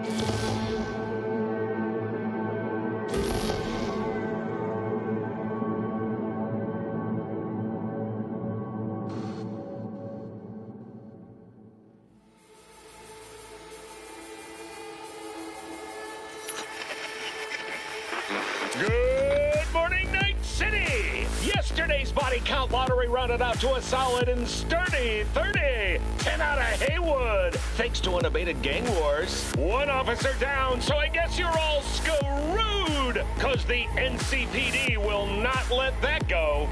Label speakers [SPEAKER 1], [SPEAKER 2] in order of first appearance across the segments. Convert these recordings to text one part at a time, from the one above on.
[SPEAKER 1] Good morning, Night City! Yesterday's body count lottery rounded out to a solid and sturdy 30. 10 out of Haywood, thanks to unabated gang wars. One officer down, so I guess you're all screwed, cause the NCPD will not let that go.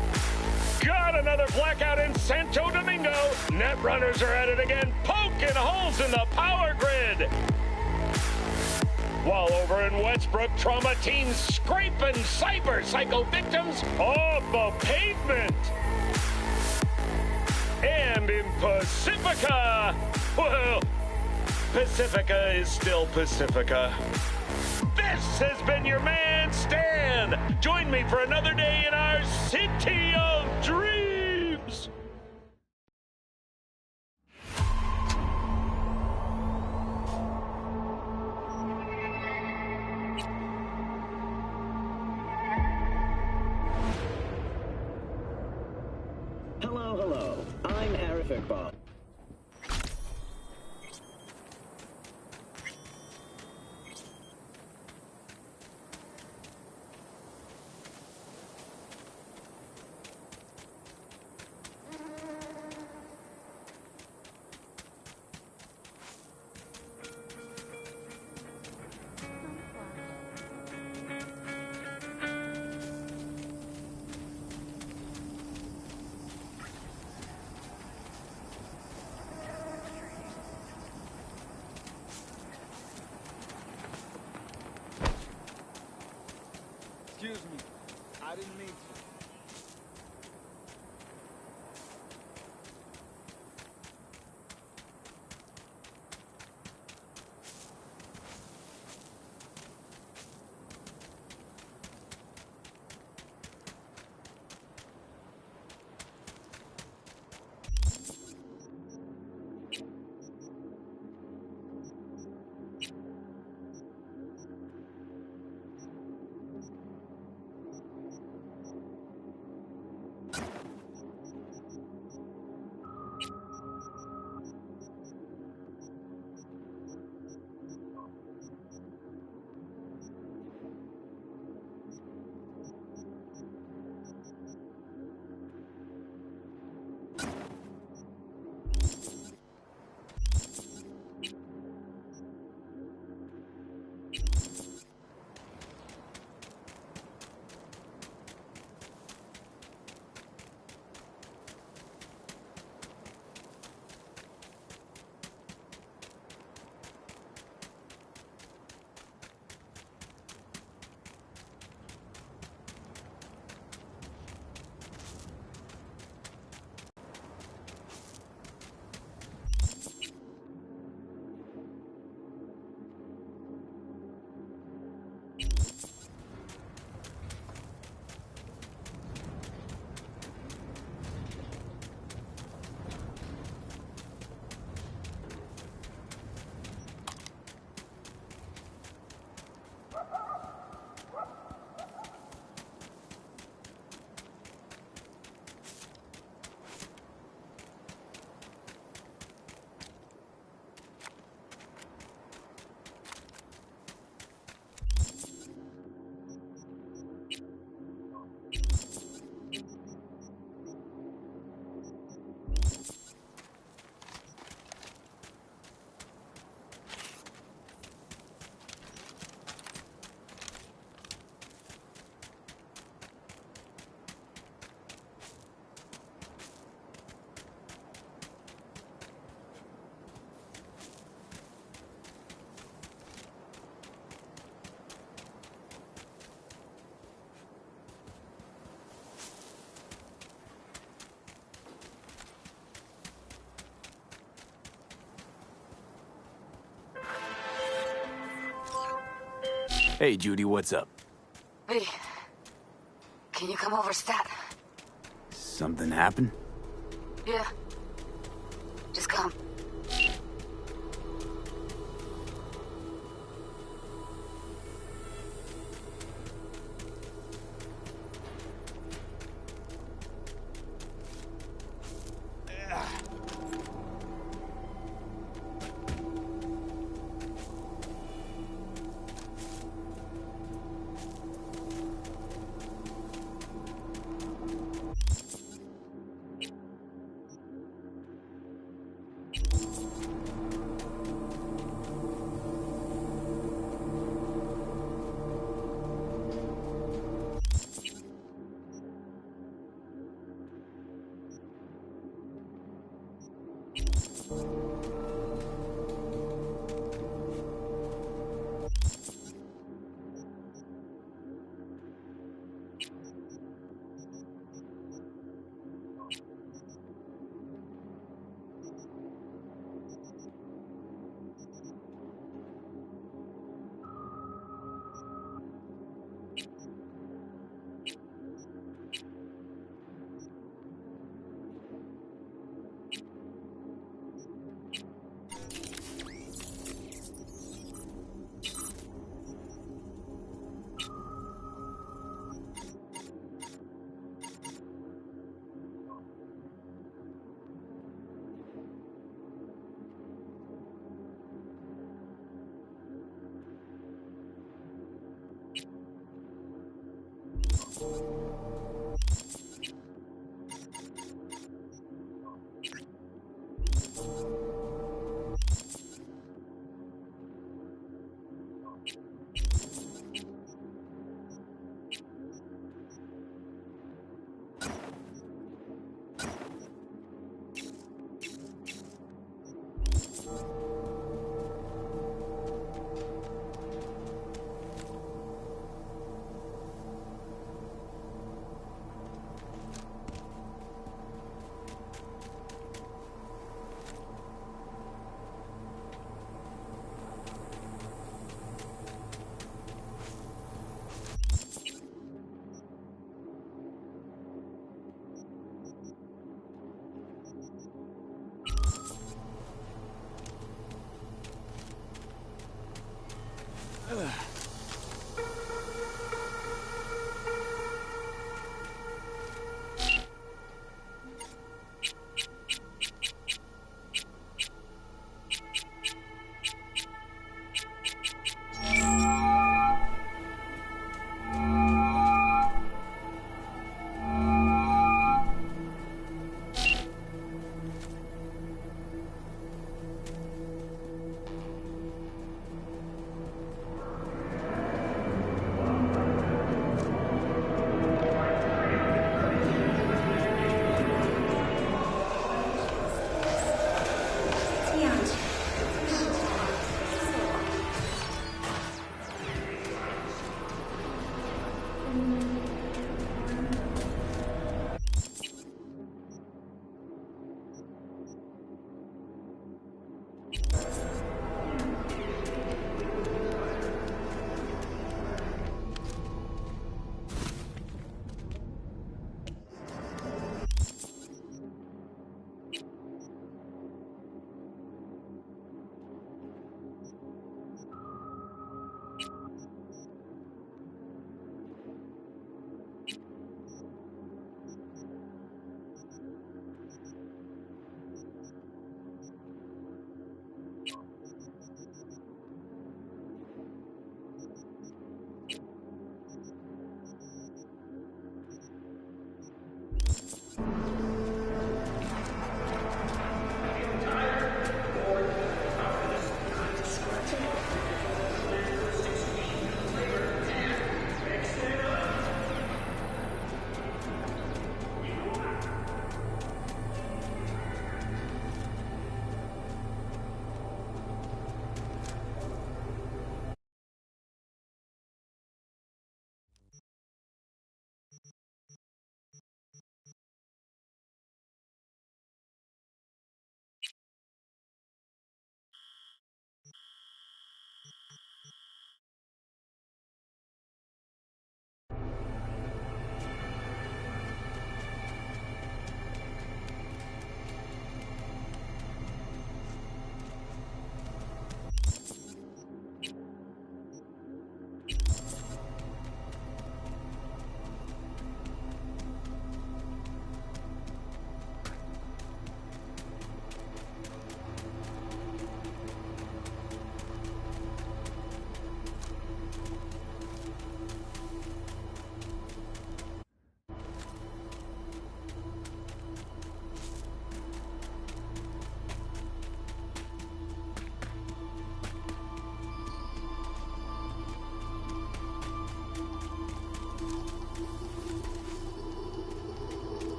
[SPEAKER 1] Got another blackout in Santo Domingo. Netrunners are at it again, poking holes in the power grid. While over in Westbrook, trauma teens scraping cyber psycho victims off the pavement. And in Pacifica, well, Pacifica is still Pacifica. This has been your man, Stan. Join me for another day in our city of dreams.
[SPEAKER 2] Hello. I'm Arifik Bob.
[SPEAKER 3] Excuse me. I didn't mean to.
[SPEAKER 4] Hey, Judy, what's up?
[SPEAKER 5] V, can you come over, stat?
[SPEAKER 4] Something happened?
[SPEAKER 5] Yeah. Just come.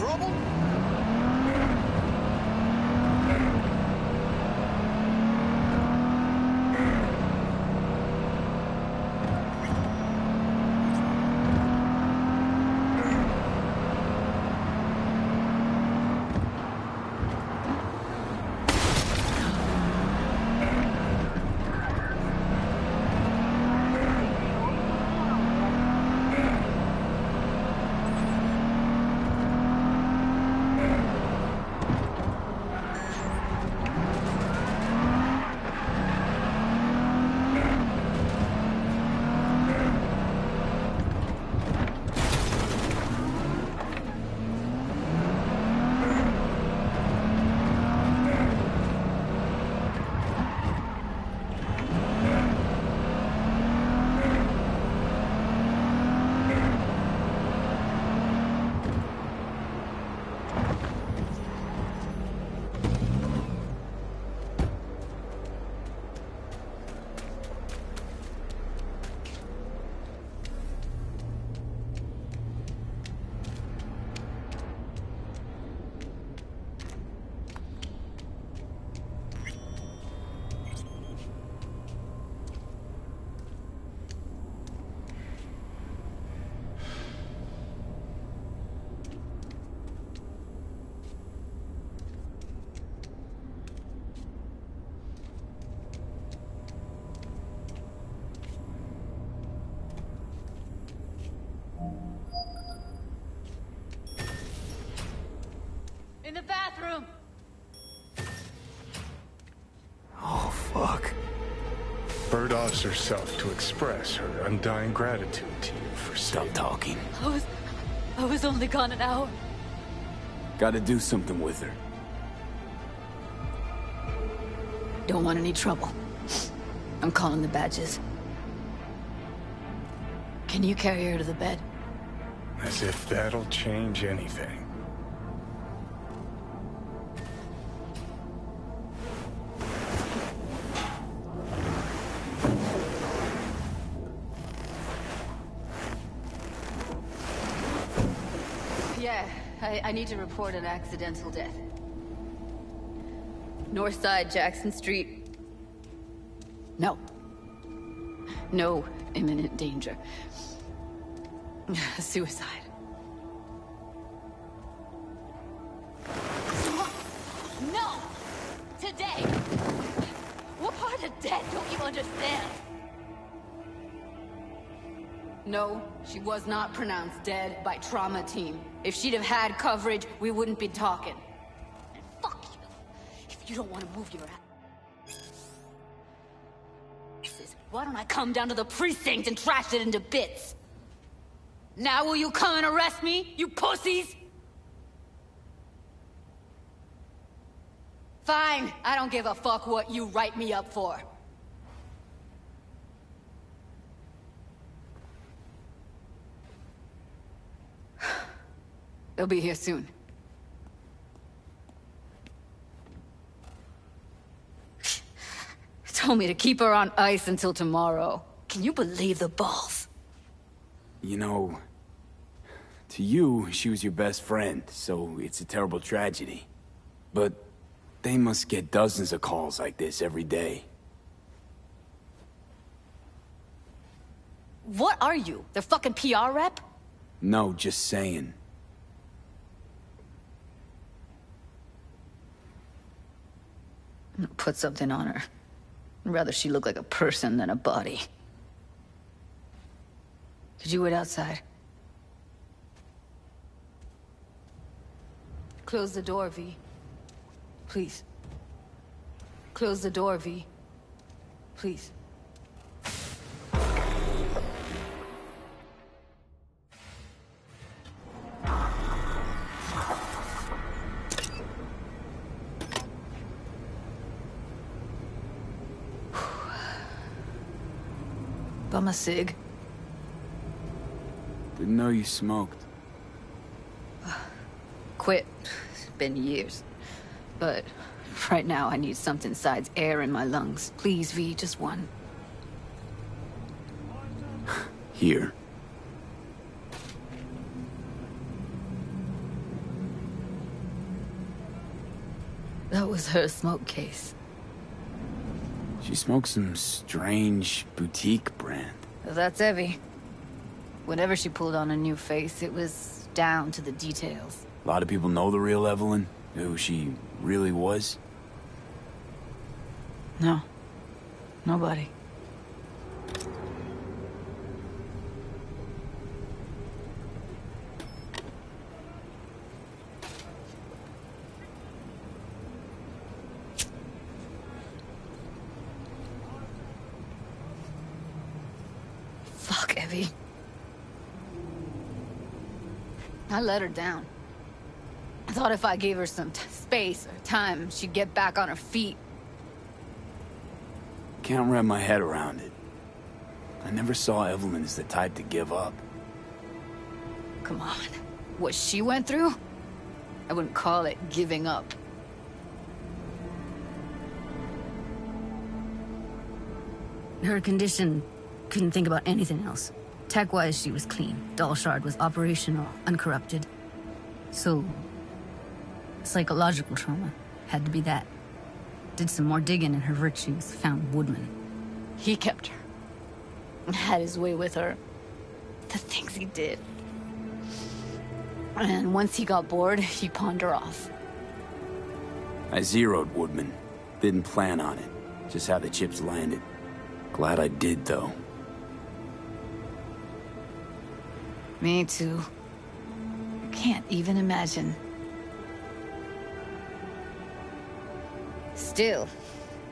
[SPEAKER 6] trouble?
[SPEAKER 5] In the bathroom!
[SPEAKER 4] Oh, fuck.
[SPEAKER 7] Bird offers herself to express her undying gratitude to you for
[SPEAKER 4] Stop
[SPEAKER 7] saving.
[SPEAKER 4] talking.
[SPEAKER 5] I was only gone an hour.
[SPEAKER 4] Gotta do something with her.
[SPEAKER 5] Don't want any trouble. I'm calling the badges. Can you carry her to the bed?
[SPEAKER 7] As if that'll change anything.
[SPEAKER 5] Yeah, I need to report an accidental death. North side, Jackson Street. No. No imminent danger. Suicide. No! Today! What part of dead don't you understand? No, she was not pronounced dead by trauma team. If she'd have had coverage, we wouldn't be talking. And fuck you. If you don't want to move your ass, why don't I come down to the precinct and trash it into bits? Now will you come and arrest me, you pussies? Fine, I don't give a fuck what you write me up for. They'll be here soon. Told me to keep her on ice until tomorrow. Can you believe the balls?
[SPEAKER 4] You know, to you, she was your best friend, so it's a terrible tragedy. But they must get dozens of calls like this every day.
[SPEAKER 5] What are you? Their fucking PR rep?
[SPEAKER 4] No, just saying.
[SPEAKER 5] I'm gonna put something on her. I'd rather she look like a person than a body. Could you wait outside? Close the door, V. Please. Close the door, V. Please. Bum a cig.
[SPEAKER 4] Didn't know you smoked.
[SPEAKER 5] Quit. It's been years. But right now I need something besides air in my lungs. Please, V, just one.
[SPEAKER 4] Here.
[SPEAKER 5] That was her smoke case.
[SPEAKER 4] She smokes some strange boutique brand.
[SPEAKER 5] That's Evie. Whenever she pulled on a new face, it was down to the details.
[SPEAKER 4] A lot of people know the real Evelyn, who she really was.
[SPEAKER 5] No. Nobody. Fuck, Evie. I let her down. I thought if I gave her some space or time, she'd get back on her feet.
[SPEAKER 4] Can't wrap my head around it. I never saw Evelyn as the type to give up.
[SPEAKER 5] Come on. What she went through? I wouldn't call it giving up.
[SPEAKER 6] Her condition couldn't think about anything else. Tech-wise, she was clean. Doll Shard was operational, uncorrupted. So, psychological trauma had to be that. Did some more digging in her virtues, found Woodman.
[SPEAKER 5] He kept her. Had his way with her. The things he did. And once he got bored, he pawned her off.
[SPEAKER 4] I zeroed Woodman. Didn't plan on it. Just how the chips landed. Glad I did, though.
[SPEAKER 5] Me too. I can't even imagine. Still,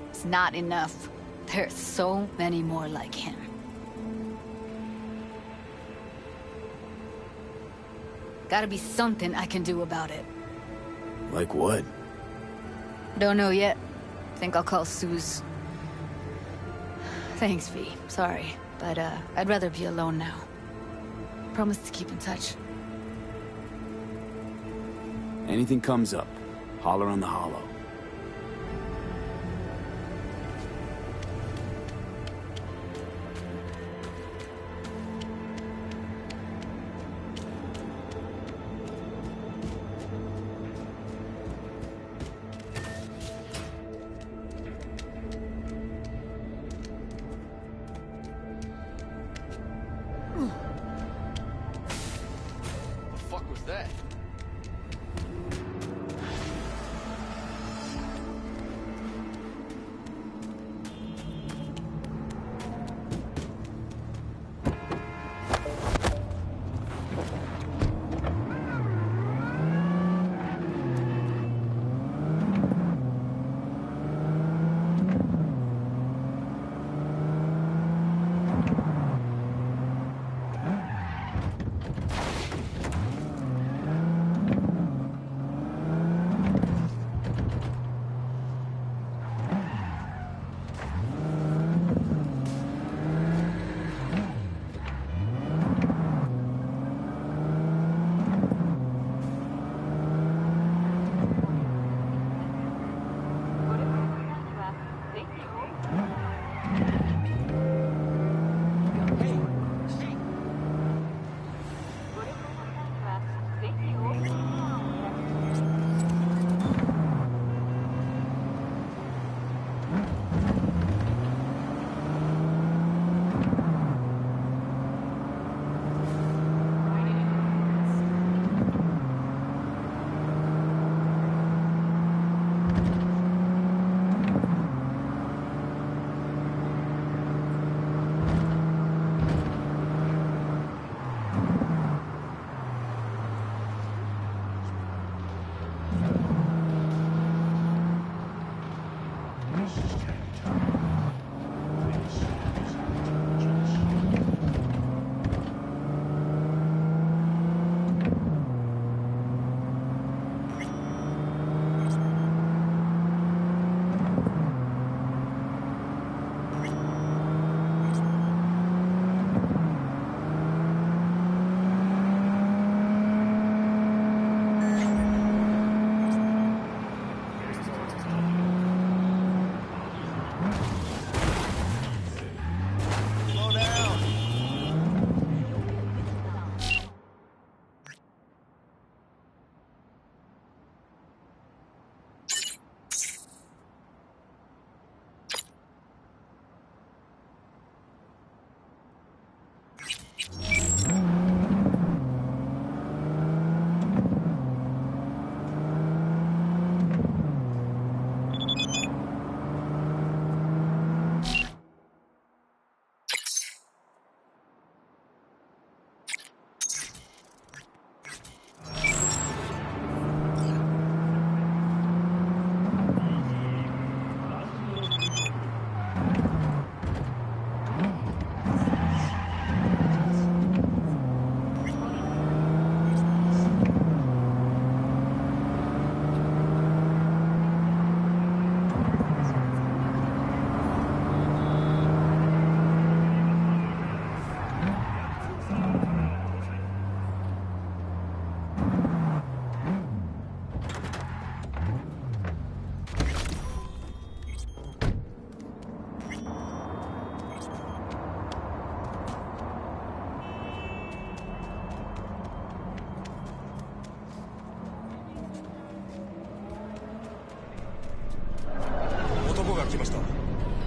[SPEAKER 5] it's not enough. There's so many more like him. Gotta be something I can do about it.
[SPEAKER 4] Like what?
[SPEAKER 5] Don't know yet. Think I'll call Suze. Thanks, V. Sorry, but I'd rather be alone now. Promise to keep in touch.
[SPEAKER 4] Anything comes up, holler on the holo.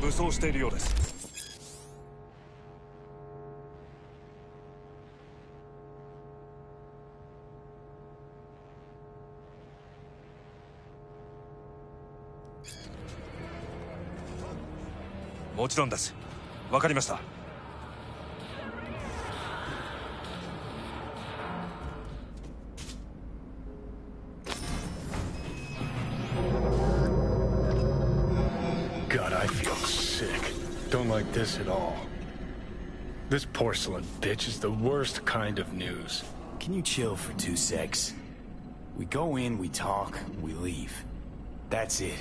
[SPEAKER 8] 武装しているようです。もちろんです。わかりました。
[SPEAKER 7] God, I feel sick. Don't like this at all. This porcelain bitch is the worst kind of news.
[SPEAKER 4] Can you chill for 2 secs? We go in, we talk, we leave. That's it.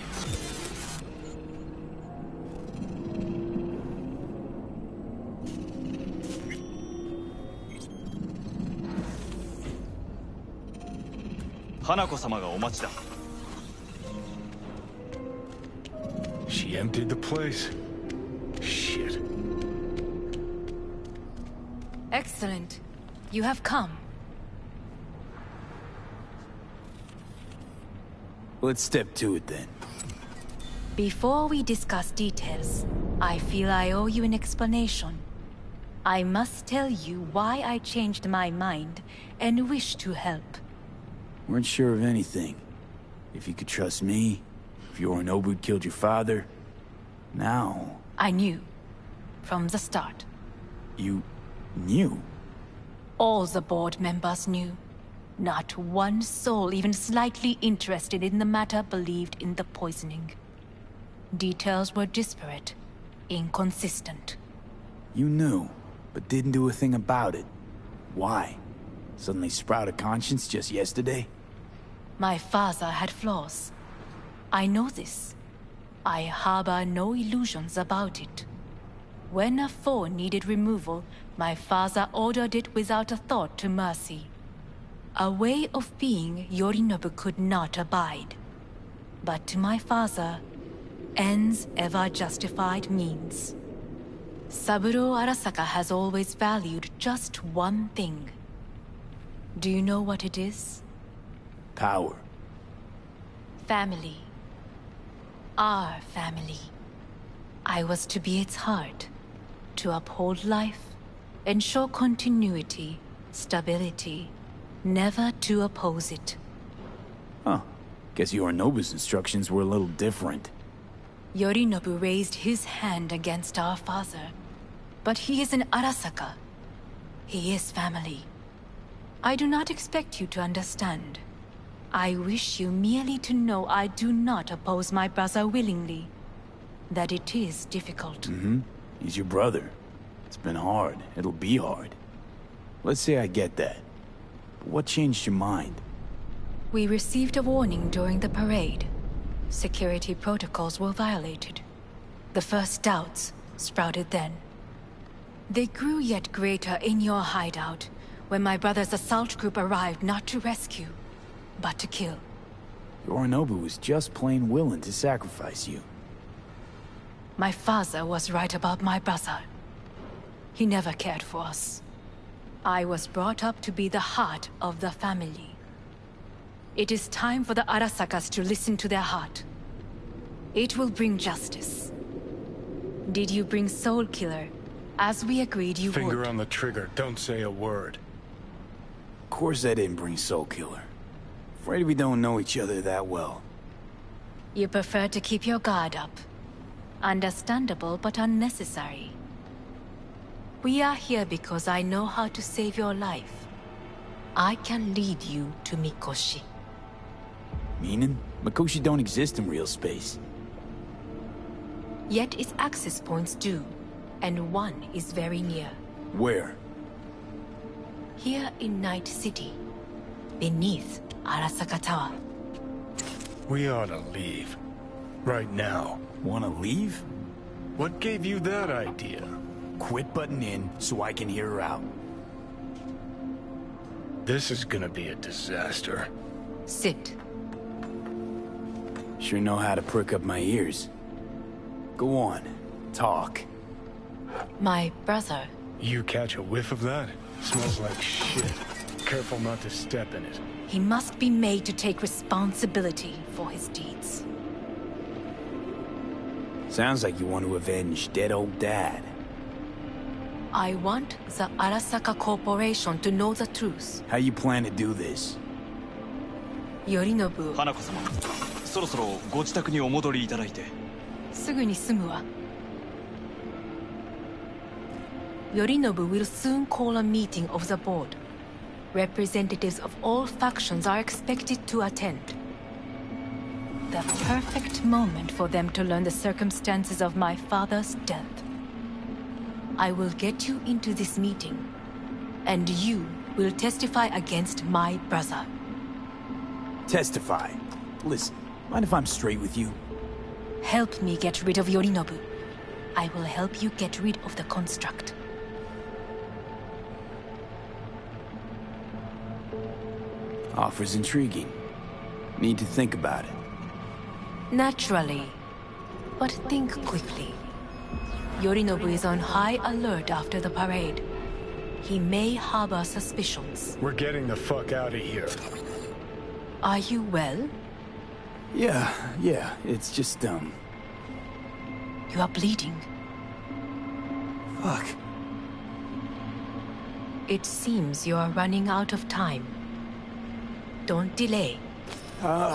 [SPEAKER 7] She emptied the place. Shit.
[SPEAKER 9] Excellent. You have come.
[SPEAKER 4] Let's step to it then.
[SPEAKER 9] Before we discuss details, I feel I owe you an explanation. I must tell you why I changed my mind and wish to help.
[SPEAKER 4] Weren't sure of anything. If you could trust me, if Yorinobu killed your father. Now...
[SPEAKER 9] I knew. From the start.
[SPEAKER 4] You... knew?
[SPEAKER 9] All the board members knew. Not one soul even slightly interested in the matter believed in the poisoning. Details were disparate, inconsistent.
[SPEAKER 4] You knew, but didn't do a thing about it. Why? Suddenly sprout a conscience just yesterday?
[SPEAKER 9] My father had flaws. I know this. I harbor no illusions about it. When a foe needed removal, my father ordered it without a thought to mercy. A way of being Yorinobu could not abide. But to my father, ends ever justified means. Saburo Arasaka has always valued just one thing. Do you know what it is?
[SPEAKER 4] Power.
[SPEAKER 9] Family. Our family. I was to be its heart, to uphold life, ensure continuity, stability, never to oppose it.
[SPEAKER 4] Huh. Guess Yorinobu's instructions were a little different.
[SPEAKER 9] Yorinobu raised his hand against our father, but he is an Arasaka. He is family. I do not expect you to understand. I wish you merely to know I do not oppose my brother willingly. That it is difficult.
[SPEAKER 4] Mm-hmm. He's your brother. It's been hard. It'll be hard. Let's say I get that. But what changed your mind?
[SPEAKER 9] We received a warning during the parade. Security protocols were violated. The first doubts sprouted then. They grew yet greater in your hideout, when my brother's assault group arrived not to rescue, but to kill.
[SPEAKER 4] Yorinobu was just plain willing to sacrifice you.
[SPEAKER 9] My father was right about my brother. He never cared for us. I was brought up to be the heart of the family. It is time for the Arasakas to listen to their heart. It will bring justice. Did you bring Soul Killer, as we agreed you would?
[SPEAKER 7] Finger on the trigger, don't say a word.
[SPEAKER 4] Of course I didn't bring Soul Killer. Afraid we don't know each other that well.
[SPEAKER 9] You prefer to keep your guard up. Understandable, but unnecessary. We are here because I know how to save your life. I can lead you to Mikoshi.
[SPEAKER 4] Meaning? Mikoshi don't exist in real space.
[SPEAKER 9] Yet its access points do, and one is very near.
[SPEAKER 4] Where?
[SPEAKER 9] Here in Night City, beneath Arasaka Tower.
[SPEAKER 7] We ought to leave. Right now.
[SPEAKER 4] Wanna leave?
[SPEAKER 7] What gave you that idea?
[SPEAKER 4] Quit butting in so I can hear her out.
[SPEAKER 7] This is gonna be a disaster.
[SPEAKER 9] Sit.
[SPEAKER 4] Sure know how to prick up my ears. Go on. Talk.
[SPEAKER 9] My brother.
[SPEAKER 7] You catch a whiff of that? Smells like shit. Careful not to step in it.
[SPEAKER 9] He must be made to take responsibility for his deeds.
[SPEAKER 4] Sounds like you want to avenge dead old dad.
[SPEAKER 9] I want the Arasaka Corporation to know the truth.
[SPEAKER 4] How you plan to do this?
[SPEAKER 9] Yorinobu.
[SPEAKER 8] 花子様、そろそろご自宅にお戻りいただいて。
[SPEAKER 9] すぐに済むわ。Yorinobu will soon call a meeting of the board. Representatives of all factions are expected to attend. The perfect moment for them to learn the circumstances of my father's death. I will get you into this meeting, and you will testify against my brother.
[SPEAKER 4] Testify? Listen, mind if I'm straight with you?
[SPEAKER 9] Help me get rid of Yorinobu. I will help you get rid of the construct.
[SPEAKER 4] Offer's intriguing. Need to think about it.
[SPEAKER 9] Naturally. But think quickly. Yorinobu is on high alert after the parade. He may harbor suspicions.
[SPEAKER 7] We're getting the fuck out of here.
[SPEAKER 9] Are you well?
[SPEAKER 4] Yeah, it's just,
[SPEAKER 9] You are bleeding.
[SPEAKER 4] Fuck.
[SPEAKER 9] It seems you are running out of time. Don't delay.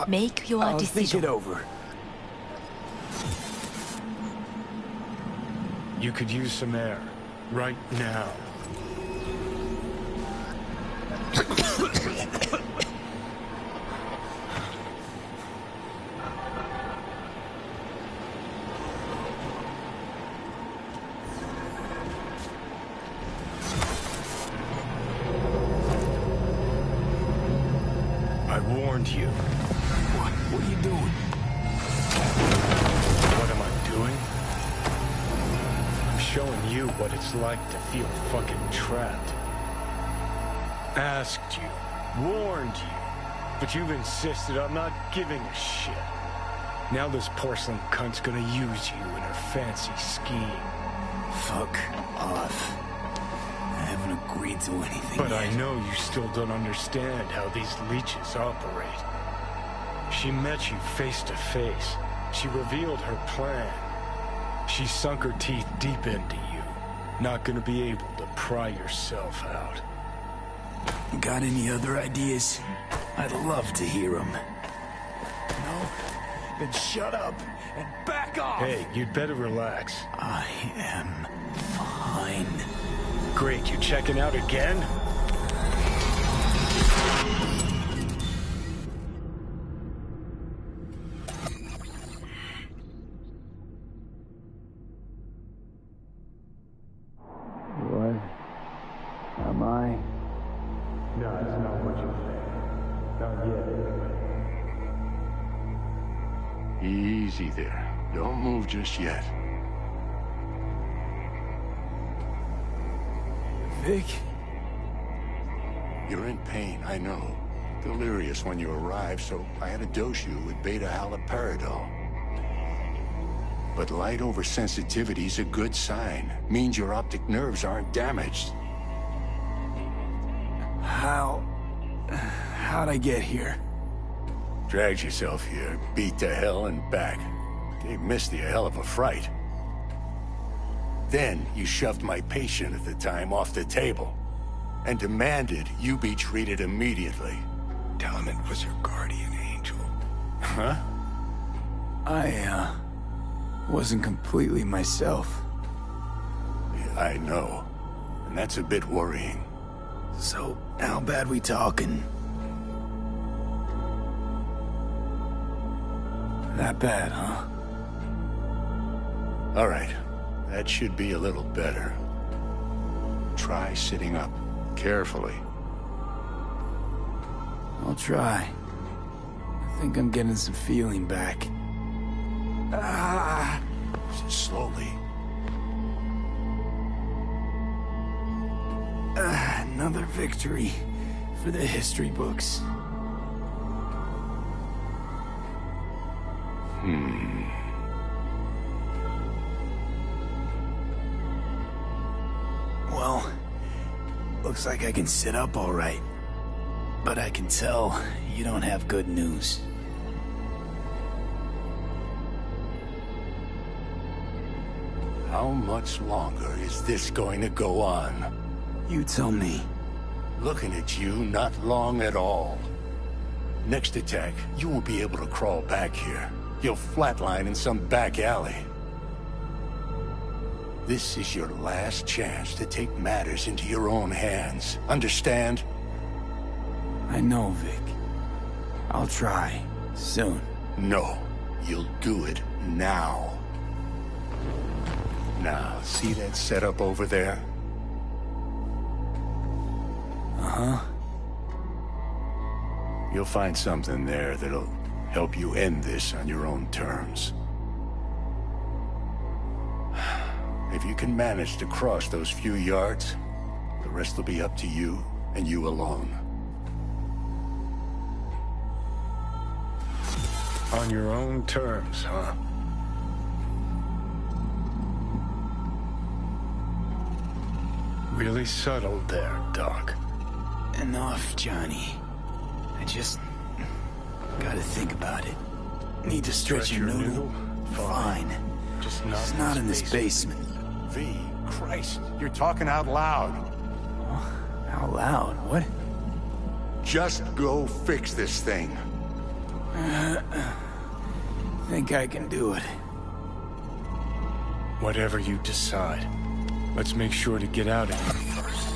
[SPEAKER 9] Make your
[SPEAKER 4] I'll
[SPEAKER 9] decision.
[SPEAKER 4] think it over.
[SPEAKER 7] You could use some air. Right now. I warned you.
[SPEAKER 4] What are you doing?
[SPEAKER 7] What am I doing? I'm showing you what it's like to feel fucking trapped. Asked you, warned you, but you've insisted I'm not giving a shit. Now this porcelain cunt's gonna use you in her fancy scheme.
[SPEAKER 4] Fuck off. I haven't agreed to anything
[SPEAKER 7] But
[SPEAKER 4] yet.
[SPEAKER 7] I know you still don't understand how these leeches operate. She met you face to face. She revealed her plan. She sunk her teeth deep into you. Not gonna be able to pry yourself out.
[SPEAKER 4] Got any other ideas? I'd love to hear them. No? Then shut up and back off!
[SPEAKER 7] Hey, you'd better relax.
[SPEAKER 4] I am fine.
[SPEAKER 7] Great, you checking out again?
[SPEAKER 4] What am I?
[SPEAKER 7] No, that's not what you think. Not yet, anyway.
[SPEAKER 10] Easy there. Don't move just yet.
[SPEAKER 4] Vic?
[SPEAKER 10] You're in pain, I know. Delirious when you arrived, so I had to dose you with beta-haloperidol. But light oversensitivity's a good sign. Means your optic nerves aren't damaged.
[SPEAKER 4] How'd I get here?
[SPEAKER 10] Dragged yourself here, beat to hell and back. Gave Misty a hell of a fright. Then you shoved my patient at the time off the table and demanded you be treated immediately.
[SPEAKER 7] Tell him it was your guardian angel.
[SPEAKER 10] Huh?
[SPEAKER 4] I, wasn't completely myself.
[SPEAKER 10] Yeah, I know. And that's a bit worrying.
[SPEAKER 4] So, how bad we talking? That bad, huh?
[SPEAKER 10] All right. That should be a little better. Try sitting up. Carefully.
[SPEAKER 4] I'll try. I think I'm getting some feeling back.
[SPEAKER 10] Slowly.
[SPEAKER 4] Another victory for the history books. Well, looks like I can sit up all right. But I can tell you don't have good news.
[SPEAKER 10] How much longer is this going to go on?
[SPEAKER 4] You tell me.
[SPEAKER 10] Looking at you, not long at all. Next attack, you won't be able to crawl back here. You'll flatline in some back alley. This is your last chance to take matters into your own hands. Understand?
[SPEAKER 4] I know, Vic. I'll try. Soon.
[SPEAKER 10] No. You'll do it now. Now, see that setup over there?
[SPEAKER 4] Uh-huh.
[SPEAKER 10] You'll find something there that'll help you end this on your own terms. If you can manage to cross those few yards, the rest will be up to you and you alone.
[SPEAKER 7] On your own terms, huh? Really subtle there, Doc.
[SPEAKER 4] Enough, Johnny. I just gotta think about it. Need to stretch your noodle? Fine.
[SPEAKER 7] Just
[SPEAKER 4] It's not in this basement.
[SPEAKER 10] V, Christ, you're talking out loud.
[SPEAKER 4] Out loud? What?
[SPEAKER 10] Just go fix this thing.
[SPEAKER 4] Think I can do it.
[SPEAKER 7] Whatever you decide. Let's make sure to get out of here first.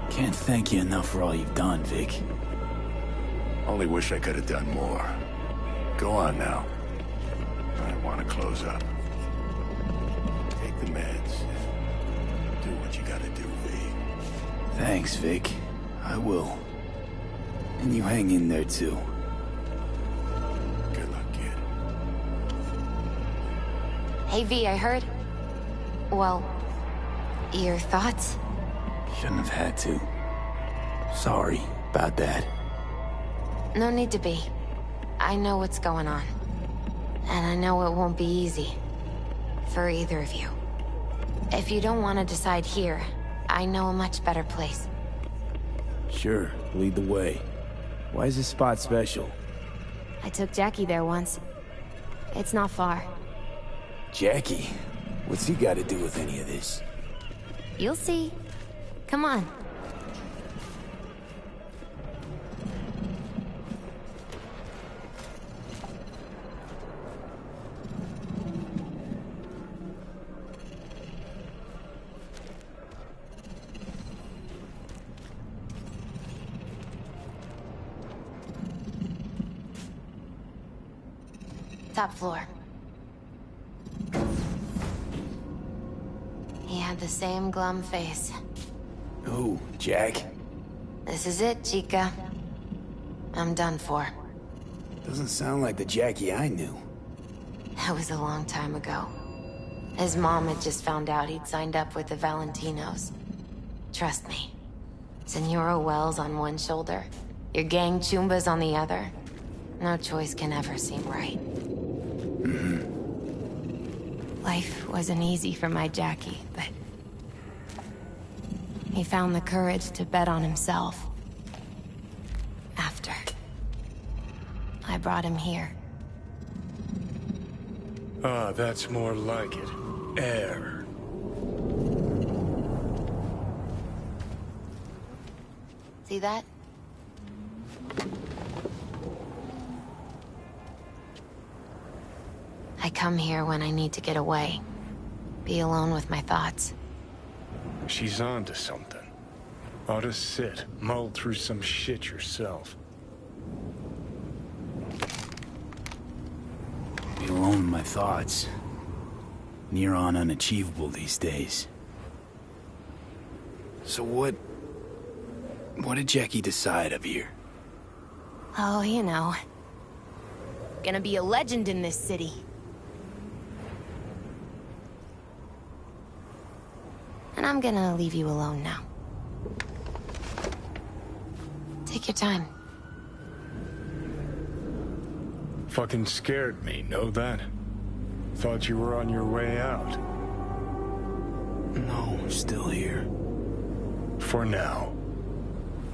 [SPEAKER 4] Can't thank you enough for all you've done, Vic.
[SPEAKER 10] Only wish I could have done more. Go on now. I want to close up. Take the meds. Do what you gotta do, V.
[SPEAKER 4] Thanks, Vic. I will. And you hang in there, too.
[SPEAKER 10] Good luck, kid.
[SPEAKER 11] Hey, V, I heard... Well, your thoughts?
[SPEAKER 4] Shouldn't have had to. Sorry about that.
[SPEAKER 11] No need to be. I know what's going on. And I know it won't be easy. For either of you. If you don't want to decide here, I know a much better place.
[SPEAKER 4] Sure, lead the way. Why is this spot special?
[SPEAKER 11] I took Jackie there once. It's not far.
[SPEAKER 4] Jackie? What's he got to do with any of this?
[SPEAKER 11] You'll see. Come on. Top floor. He had the same glum face.
[SPEAKER 4] Who, Jack?
[SPEAKER 11] This is it, Chica. I'm done for.
[SPEAKER 4] Doesn't sound like the Jackie I knew.
[SPEAKER 11] That was a long time ago. His mom had just found out he'd signed up with the Valentinos. Trust me. Senora Wells on one shoulder, your gang Chumbas on the other. No choice can ever seem right. Life wasn't easy for my Jackie, but... he found the courage to bet on himself. After. I brought him here.
[SPEAKER 7] Ah, that's more like it. Air.
[SPEAKER 11] See that? I come here when I need to get away. Be alone with my thoughts.
[SPEAKER 7] She's on to something. Ought to sit, mull through some shit yourself.
[SPEAKER 4] Be alone with my thoughts. Near on unachievable these days. So what did Jackie decide of here?
[SPEAKER 11] Oh, you know. Gonna be a legend in this city. And I'm gonna leave you alone now. Take your time.
[SPEAKER 7] Fucking scared me, know that? Thought you were on your way out.
[SPEAKER 4] No, I'm still here.
[SPEAKER 7] For now.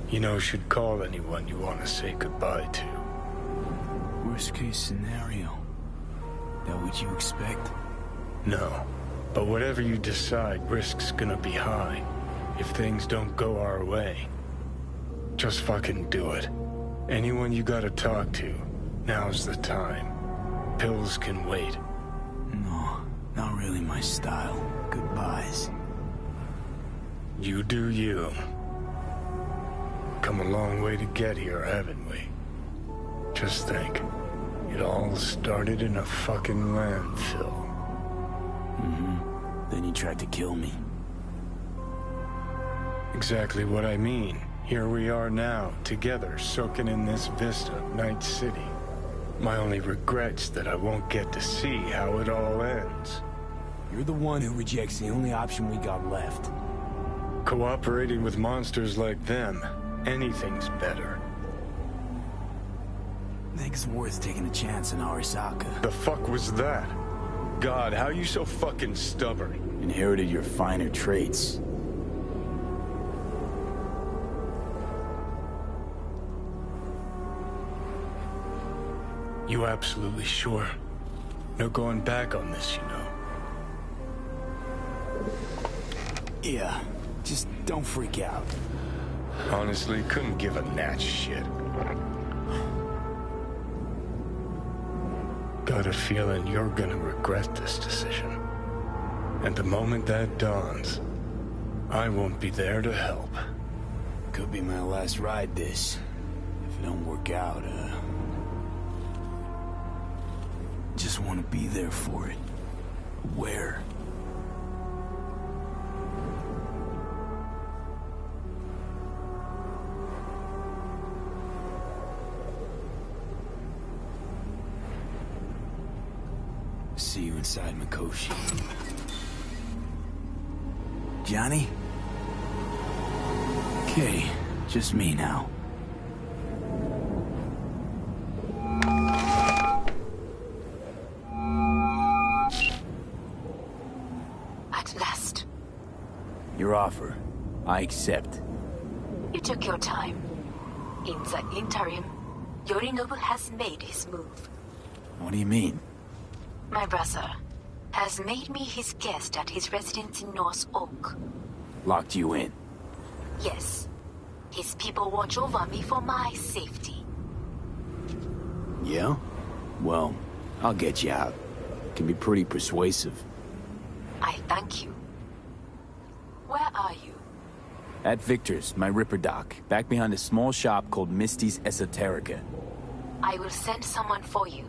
[SPEAKER 7] You know, should call anyone you want to say goodbye to.
[SPEAKER 4] Worst case scenario. That what you expect?
[SPEAKER 7] No. But whatever you decide, risk's gonna be high. If things don't go our way. Just fucking do it. Anyone you gotta talk to, now's the time. Pills can wait.
[SPEAKER 4] No, not really my style. Goodbyes.
[SPEAKER 7] You do you. Come a long way to get here, haven't we? Just think. It all started in a fucking landfill.
[SPEAKER 4] Then you tried to kill me.
[SPEAKER 7] Exactly what I mean. Here we are now, together, soaking in this vista of Night City. My only regret's that I won't get to see how it all ends.
[SPEAKER 4] You're the one who rejects the only option we got left.
[SPEAKER 7] Cooperating with monsters like them, anything's better.
[SPEAKER 4] Think it's worth taking a chance on Arasaka.
[SPEAKER 7] The fuck was that? God, how you so fucking stubborn?
[SPEAKER 4] Inherited your finer traits.
[SPEAKER 7] You absolutely sure? No going back on this, you know.
[SPEAKER 4] Yeah, just don't freak out.
[SPEAKER 7] Honestly, couldn't give a gnat's shit. Got a feeling you're gonna regret this decision. And the moment that dawns, I won't be there to help.
[SPEAKER 4] Could be my last ride this. If it don't work out, just want to be there for it. Where? See you inside Mikoshi. Johnny? Okay, just me now.
[SPEAKER 12] At last.
[SPEAKER 4] Your offer. I accept.
[SPEAKER 12] You took your time. In the interim, Yorinobu has made his move.
[SPEAKER 4] What do you mean?
[SPEAKER 12] My brother has made me his guest at his residence in North Oak.
[SPEAKER 4] Locked you in?
[SPEAKER 12] Yes. His people watch over me for my safety.
[SPEAKER 4] Yeah? Well, I'll get you out. Can be pretty persuasive.
[SPEAKER 12] I thank you. Where are you?
[SPEAKER 4] At Victor's, my Ripper dock, back behind a small shop called Misty's Esoterica.
[SPEAKER 12] I will send someone for you.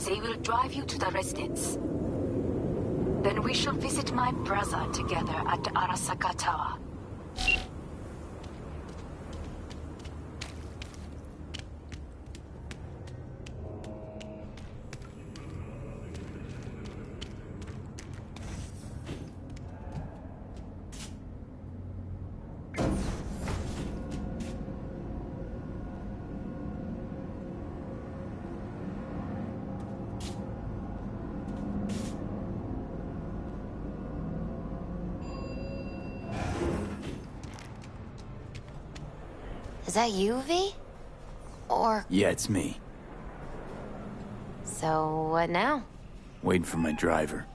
[SPEAKER 12] They will drive you to the residence. Then we shall visit my brother together at Arasaka Tower.
[SPEAKER 11] Is that you, V? Or...
[SPEAKER 4] Yeah, it's me.
[SPEAKER 11] So, what now?
[SPEAKER 4] Waiting for my driver.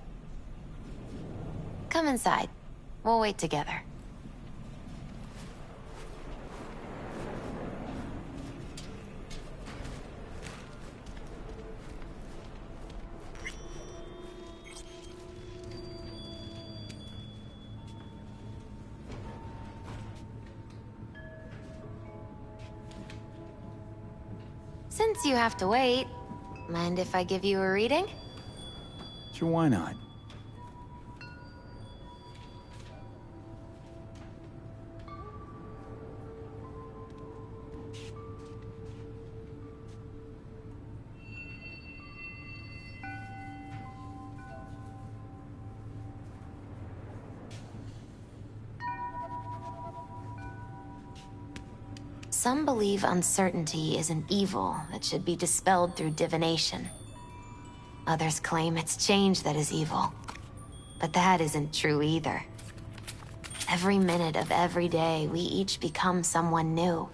[SPEAKER 11] Come inside. We'll wait together. Since you have to wait, mind if I give you a reading?
[SPEAKER 4] Sure, why not?
[SPEAKER 11] Some believe uncertainty is an evil that should be dispelled through divination. Others claim it's change that is evil. But that isn't true either. Every minute of every day, we each become someone new.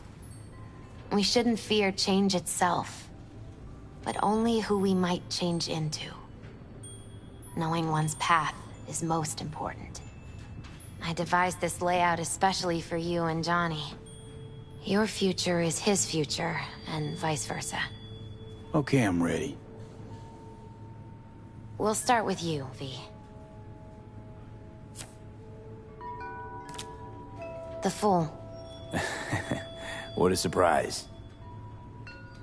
[SPEAKER 11] We shouldn't fear change itself, but only who we might change into. Knowing one's path is most important. I devised this layout especially for you and Johnny. Your future is his future, and vice versa.
[SPEAKER 4] Okay, I'm ready.
[SPEAKER 11] We'll start with you, V. The Fool.
[SPEAKER 4] What a surprise.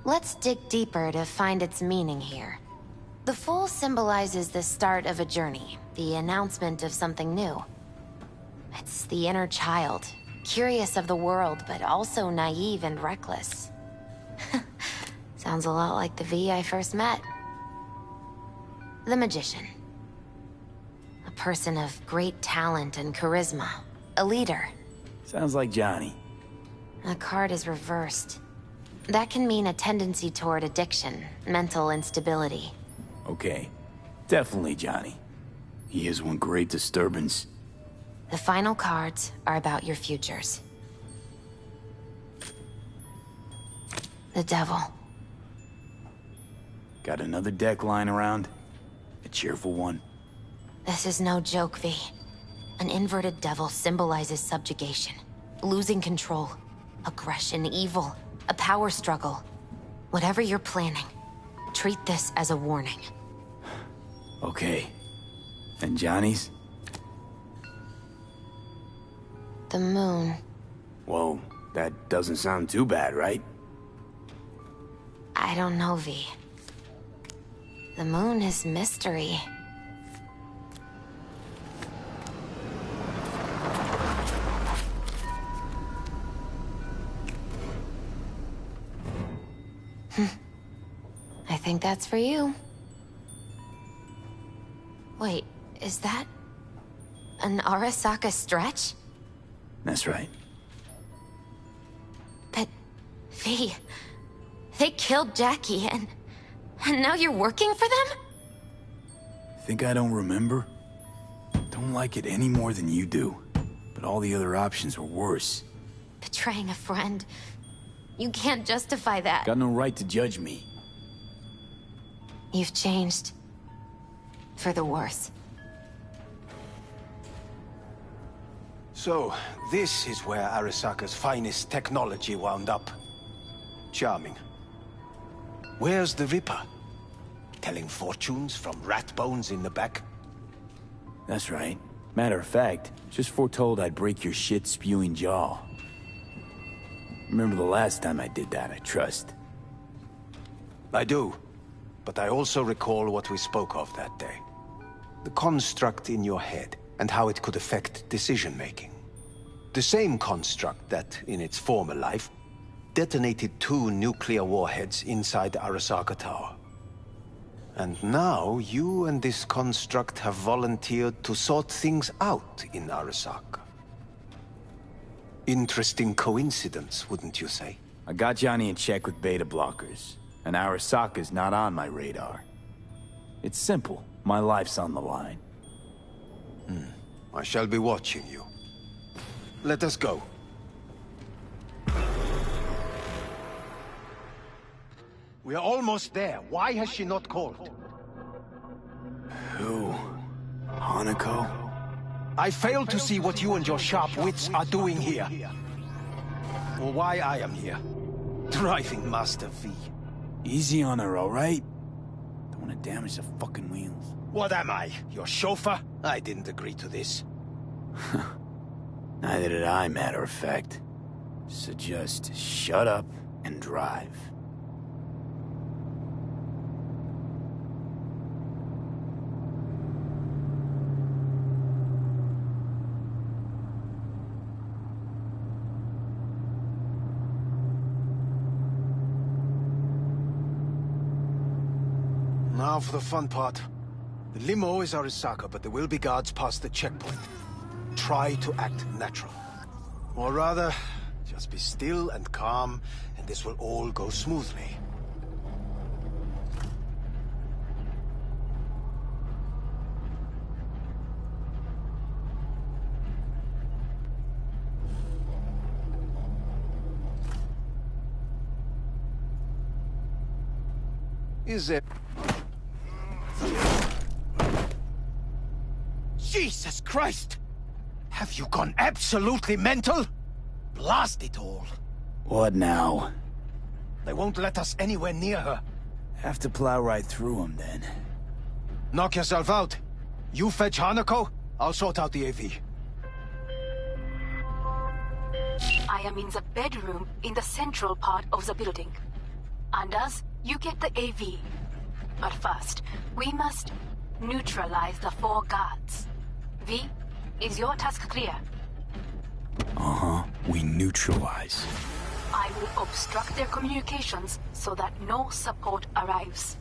[SPEAKER 11] Let's dig deeper to find its meaning here. The Fool symbolizes the start of a journey, the announcement of something new. It's the inner child, curious of the world, but also naive and reckless. Sounds a lot like the V I first met. The Magician. A person of great talent and charisma. A leader.
[SPEAKER 4] Sounds like Johnny.
[SPEAKER 11] The card is reversed. That can mean a tendency toward addiction, mental instability.
[SPEAKER 4] Okay. Definitely Johnny. He is one great disturbance.
[SPEAKER 11] The final cards are about your futures. The Devil.
[SPEAKER 4] Got another deck lying around? A cheerful one?
[SPEAKER 11] This is no joke, V. An inverted devil symbolizes subjugation, losing control, aggression, evil, a power struggle. Whatever you're planning, treat this as a warning.
[SPEAKER 4] Okay. And Johnny's?
[SPEAKER 11] The Moon.
[SPEAKER 4] Whoa, that doesn't sound too bad, right?
[SPEAKER 11] I don't know, V. The Moon is mystery. I think that's for you. Wait, is that an Arasaka stretch?
[SPEAKER 4] That's right.
[SPEAKER 11] But, V, they killed Jackie and now you're working for them?
[SPEAKER 4] Think I don't remember? Don't like it any more than you do. But all the other options were worse.
[SPEAKER 11] Betraying a friend. You can't justify that.
[SPEAKER 4] Got no right to judge me.
[SPEAKER 11] You've changed. For the worse.
[SPEAKER 13] So, this is where Arasaka's finest technology wound up. Charming. Where's the Ripper? Telling fortunes from rat bones in the back?
[SPEAKER 4] That's right. Matter of fact, just foretold I'd break your shit-spewing jaw. Remember the last time I did that, I trust.
[SPEAKER 13] I do. But I also recall what we spoke of that day. The construct in your head, and how it could affect decision-making. The same construct that, in its former life, detonated 2 nuclear warheads inside the Arasaka Tower. And now, you and this construct have volunteered to sort things out in Arasaka. Interesting coincidence, wouldn't you say?
[SPEAKER 4] I got Johnny in check with beta blockers, and Arasaka's not on my radar. It's simple. My life's on the line.
[SPEAKER 13] I shall be watching you. Let us go. We are almost there. Why has she not called?
[SPEAKER 4] Who? Hanako?
[SPEAKER 13] I fail to see what you and your sharp wits are doing here. Or why I am here. Driving Master V.
[SPEAKER 4] Easy on her, all right? Don't want to damage the fucking wheels.
[SPEAKER 13] What am I? Your chauffeur? I didn't agree to this.
[SPEAKER 4] Neither did I, matter of fact. So just shut up and drive.
[SPEAKER 13] Now for the fun part. The limo is Arasaka, but there will be guards past the checkpoint. Try to act natural. Or rather, just be still and calm, and this will all go smoothly. Is it? Jesus Christ! Have you gone absolutely mental? Blast it all.
[SPEAKER 4] What now?
[SPEAKER 13] They won't let us anywhere near her.
[SPEAKER 4] Have to plow right through them, then.
[SPEAKER 13] Knock yourself out. You fetch Hanako, I'll sort out the AV.
[SPEAKER 12] I am in the bedroom in the central part of the building. Anders, you get the AV. But first, we must neutralize the 4 guards. V, is your task clear?
[SPEAKER 4] Uh-huh. We neutralize.
[SPEAKER 12] I will obstruct their communications so that no support arrives.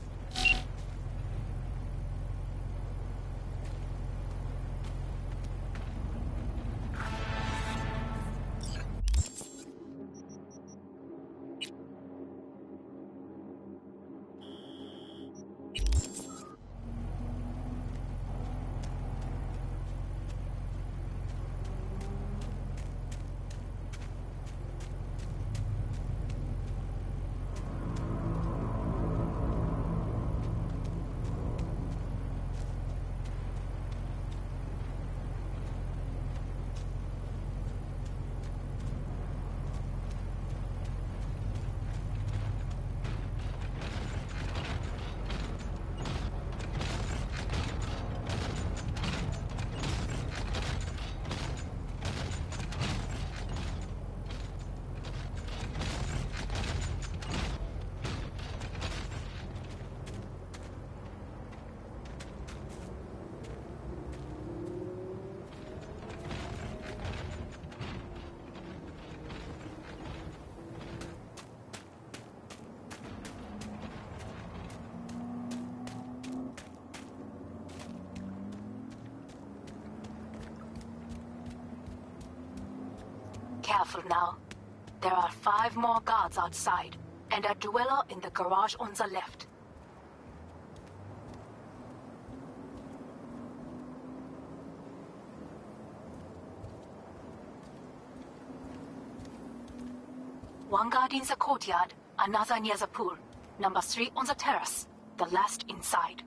[SPEAKER 12] Careful now. There are 5 more guards outside, and a dweller in the garage on the left. One guard in the courtyard, another near the pool. Number 3 on the terrace, the last inside.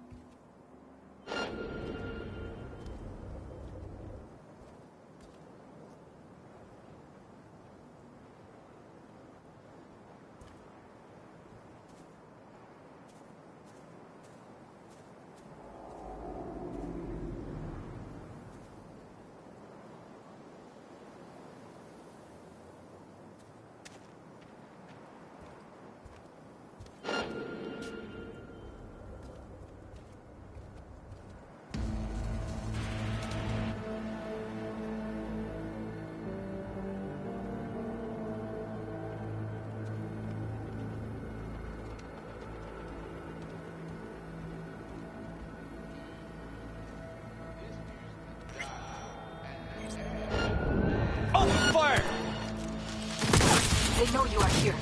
[SPEAKER 12] They know you are here.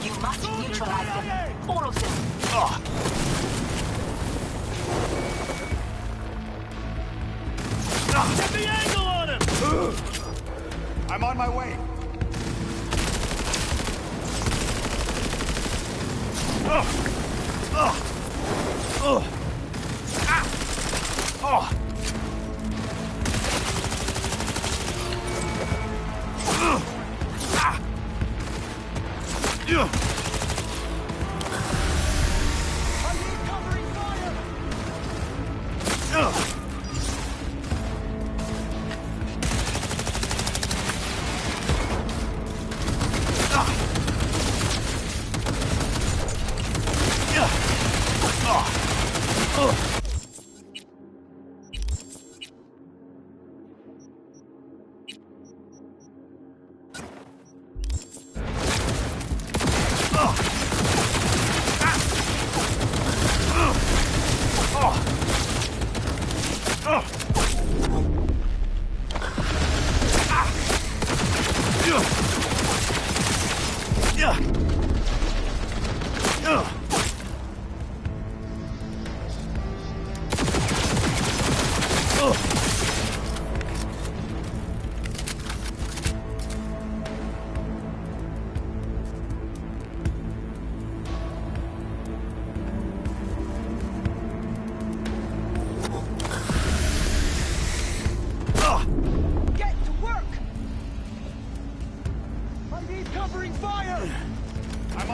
[SPEAKER 12] You must neutralize them. All of them.
[SPEAKER 1] Get the angle on him!
[SPEAKER 10] I'm on my way.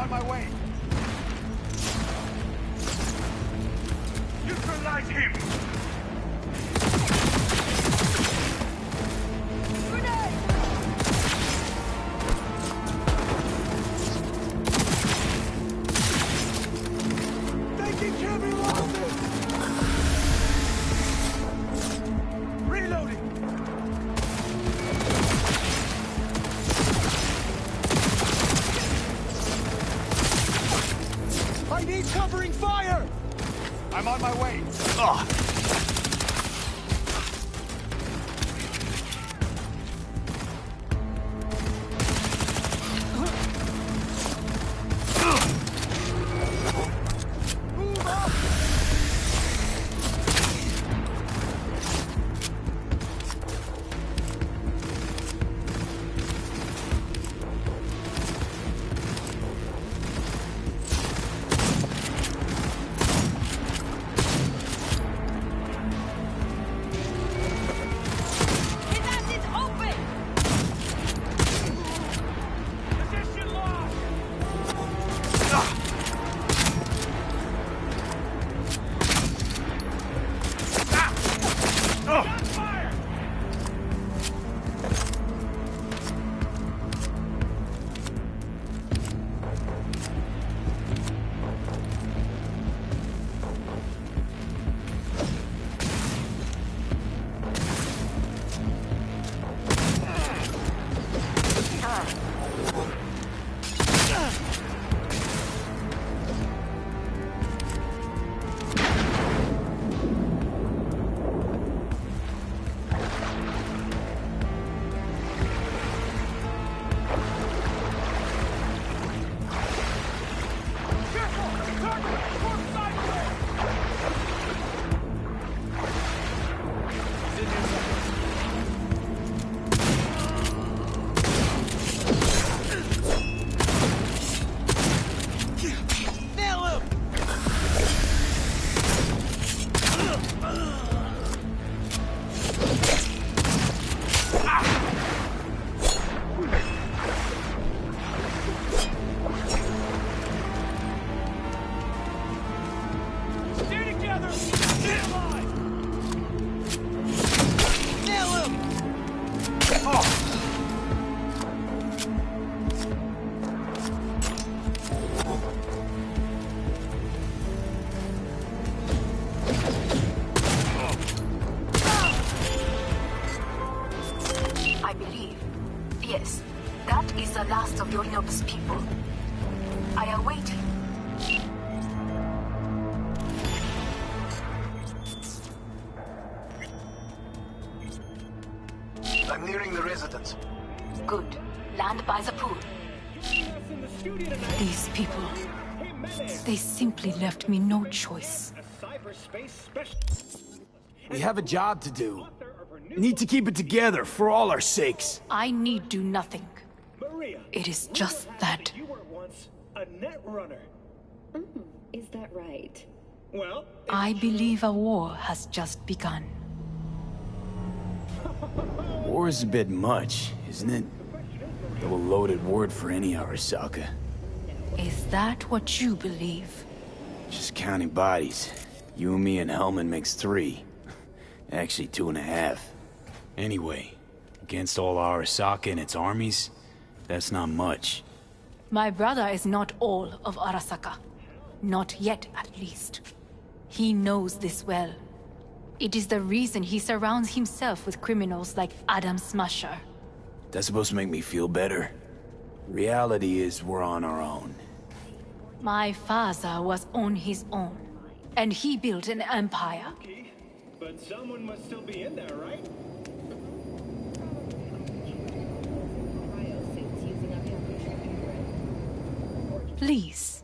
[SPEAKER 3] on my way.
[SPEAKER 10] Neutralize him!
[SPEAKER 3] They can kill me like this! Reloading! I need covering fire! I'm on my way.
[SPEAKER 10] Ugh.
[SPEAKER 3] Move up!
[SPEAKER 12] Yes, that is the last of Yorinobu's people. I await him.
[SPEAKER 13] I'm nearing the residence.
[SPEAKER 12] Good. Land by the pool.
[SPEAKER 9] These people, they simply left me no choice.
[SPEAKER 4] We have a job to do. Need to keep it together for all our sakes.
[SPEAKER 9] I need do nothing. It is just that.
[SPEAKER 2] You were once a net runner.
[SPEAKER 14] Is that right?
[SPEAKER 2] Well,
[SPEAKER 9] I believe a war has just begun.
[SPEAKER 4] War is a bit much, isn't it? Though a loaded word for any Arasaka.
[SPEAKER 9] Is that what you believe?
[SPEAKER 4] Just counting bodies. You and me and Hellman makes 3. Actually 2.5. Anyway, against all Arasaka and its armies, that's not much.
[SPEAKER 9] My brother is not all of Arasaka. Not yet, at least. He knows this well. It is the reason he surrounds himself with criminals like Adam Smasher.
[SPEAKER 4] That's supposed to make me feel better. Reality is we're on our own.
[SPEAKER 9] My father was on his own, and he built an empire.
[SPEAKER 2] but someone must still be in there, right?
[SPEAKER 9] Please.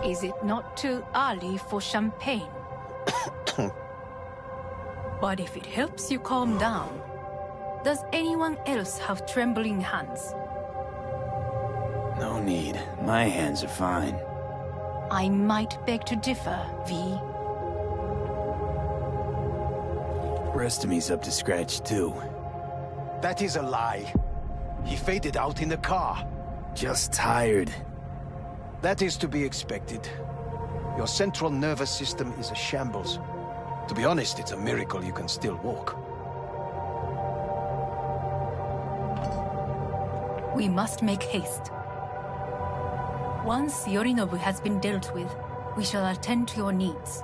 [SPEAKER 9] Is it not too early for champagne? But if it helps you calm down, does anyone else have trembling hands?
[SPEAKER 4] No need. My hands are fine.
[SPEAKER 9] I might beg to differ, V.
[SPEAKER 4] Rest of me's up to scratch, too.
[SPEAKER 13] That is a lie. He faded out in the car.
[SPEAKER 4] Just tired.
[SPEAKER 13] That is to be expected. Your central nervous system is a shambles. To be honest, it's a miracle you can still walk.
[SPEAKER 9] We must make haste. Once Yorinobu has been dealt with, we shall attend to your needs.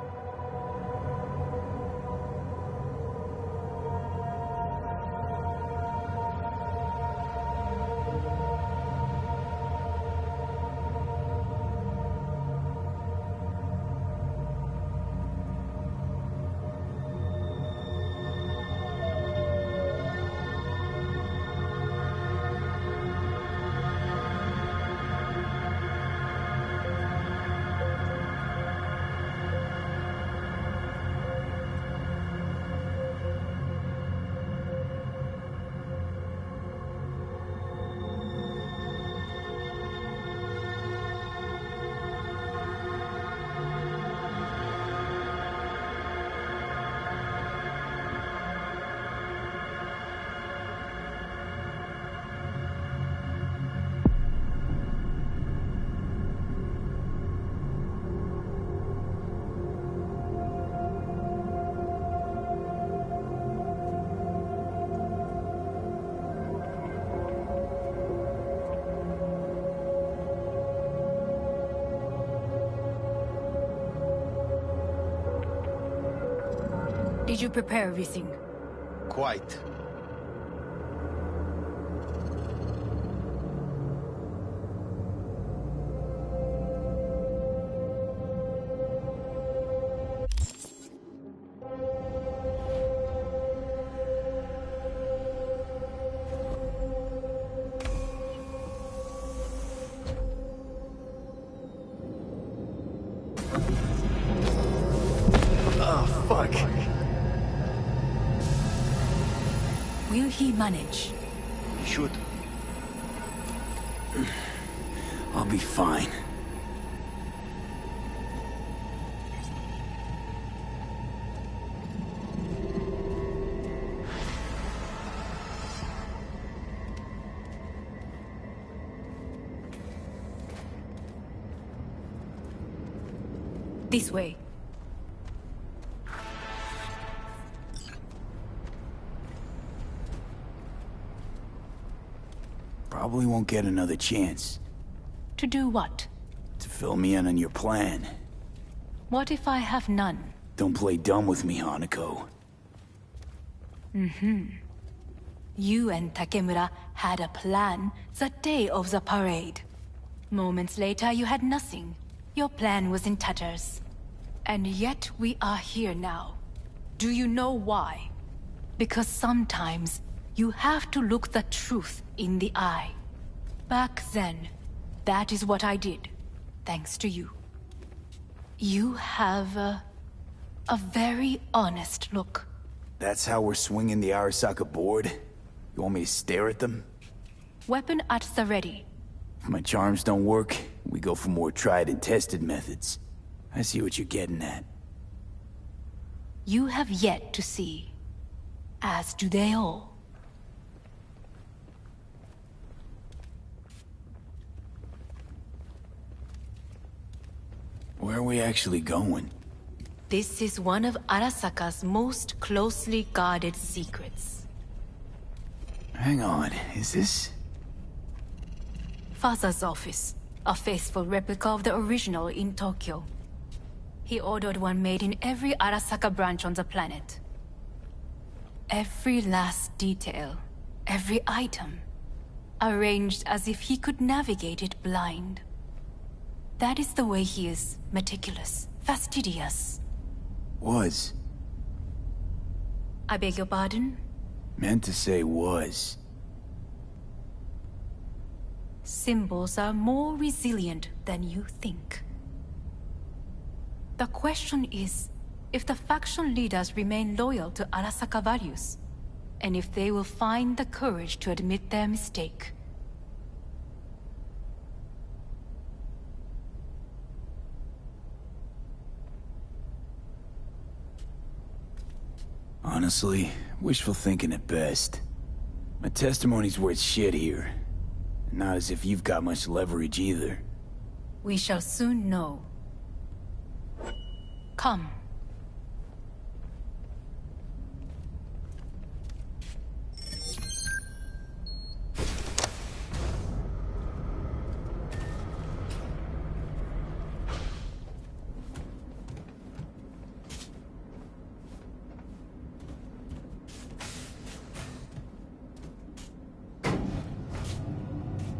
[SPEAKER 9] Did you prepare everything?
[SPEAKER 13] Quite.
[SPEAKER 4] Oh, fuck.
[SPEAKER 9] Will he manage?
[SPEAKER 13] He should.
[SPEAKER 4] I'll be fine.
[SPEAKER 9] This way.
[SPEAKER 4] Probably won't get another chance.
[SPEAKER 9] To do what?
[SPEAKER 4] To fill me in on your plan.
[SPEAKER 9] What if I have none?
[SPEAKER 4] Don't play dumb with me, Hanako.
[SPEAKER 9] You and Takemura had a plan the day of the parade. Moments later, you had nothing. Your plan was in tatters. And yet we are here now. Do you know why? Because sometimes you have to look the truth in the eye. Back then, that is what I did, thanks to you. You have a very honest look.
[SPEAKER 4] That's how we're swinging the Arasaka board? You want me to stare at them?
[SPEAKER 9] Weapon at the ready.
[SPEAKER 4] If my charms don't work, we go for more tried and tested methods. I see what you're getting at.
[SPEAKER 9] You have yet to see, as do they all.
[SPEAKER 4] Where are we actually going?
[SPEAKER 9] This is one of Arasaka's most closely guarded secrets.
[SPEAKER 4] Hang on, is this...
[SPEAKER 9] Father's office, a faithful replica of the original in Tokyo. He ordered one made in every Arasaka branch on the planet. Every last detail, every item, arranged as if he could navigate it blind. That is the way he is, meticulous, fastidious.
[SPEAKER 4] Was.
[SPEAKER 9] I beg your pardon?
[SPEAKER 4] Meant to say was.
[SPEAKER 9] Symbols are more resilient than you think. The question is, if the faction leaders remain loyal to Arasaka values, and if they will find the courage to admit their mistake.
[SPEAKER 4] Honestly, wishful thinking at best. My testimony's worth shit here. Not as if you've got much leverage either.
[SPEAKER 9] We shall soon know. Come.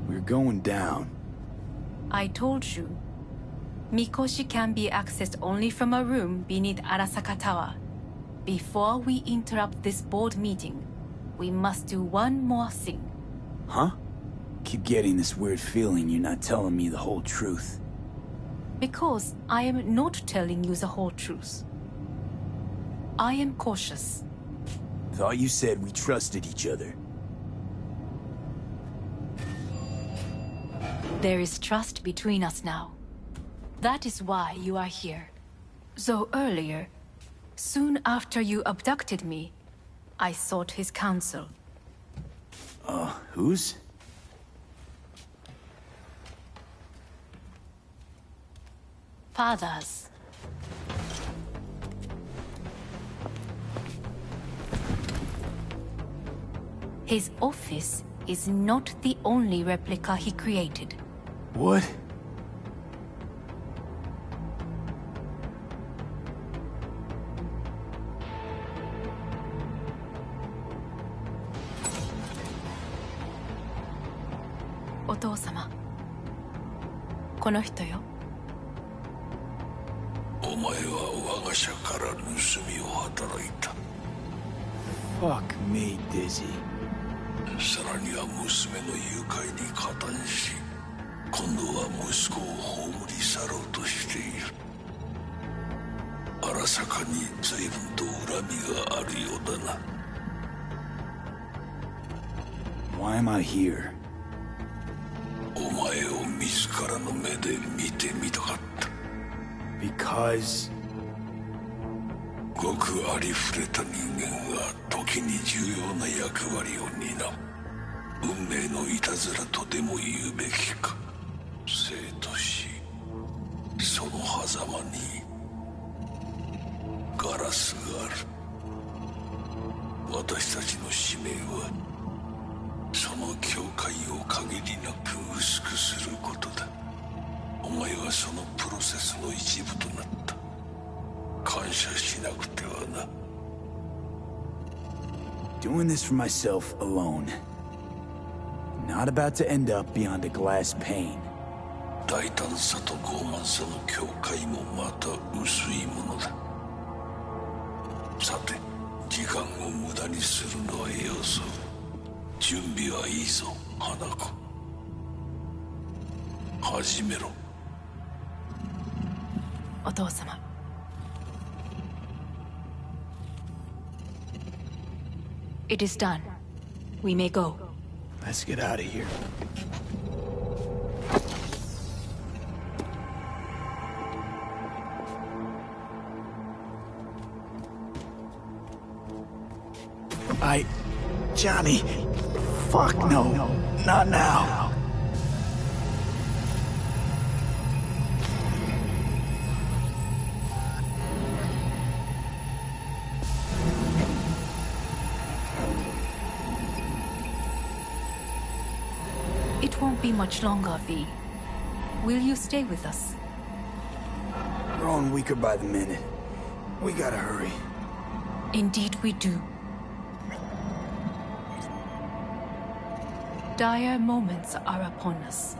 [SPEAKER 4] We're going down.
[SPEAKER 9] I told you. Mikoshi can be accessed only from a room beneath Arasaka Tower. Before we interrupt this board meeting, we must do one more thing.
[SPEAKER 4] Huh? Keep getting this weird feeling you're not telling me the whole truth.
[SPEAKER 9] Because I am not telling you the whole truth. I am cautious.
[SPEAKER 4] Thought you said we trusted each other.
[SPEAKER 9] There is trust between us now. That is why you are here. Though earlier, soon after you abducted me, I sought his counsel.
[SPEAKER 4] Whose?
[SPEAKER 9] Father's. His office is not the only replica he created.
[SPEAKER 4] What?
[SPEAKER 9] Otou-sama. この人よ。
[SPEAKER 10] お前は我が社から盗みを働いた。
[SPEAKER 4] Fuck me, Dizzy.
[SPEAKER 10] さらには娘の誘拐に加担し、今度は息子を葬り去ろうとしている。荒坂に随分と恨みがあるようだな。
[SPEAKER 4] Why am I here?
[SPEAKER 10] お前を自らの目で見てみたかった。
[SPEAKER 4] Because...
[SPEAKER 10] ごくありふれた人間が時に重要な役割を担う。運命のいたずらとでも言うべきか。生と死、その狭間にガラスがある。私たちの使命はその境界を限りなく薄くすることだ。お前はそのプロセスの一部となった。感謝しなくてはな。
[SPEAKER 4] Doing this for myself alone. Not about to end up beyond a glass pane.
[SPEAKER 10] 大胆さと傲慢さの境界もまた薄いものだ。さて、時間を無駄にするのはよそう。準備はいいぞ、花子。始めろ。
[SPEAKER 9] お父様。It is done. We may go.
[SPEAKER 4] Let's get out of here. Johnny. Fuck no. Not now.
[SPEAKER 9] It won't be much longer, V. Will you stay with us?
[SPEAKER 4] Growing weaker by the minute. We gotta hurry.
[SPEAKER 9] Indeed we do. Dire moments are upon us.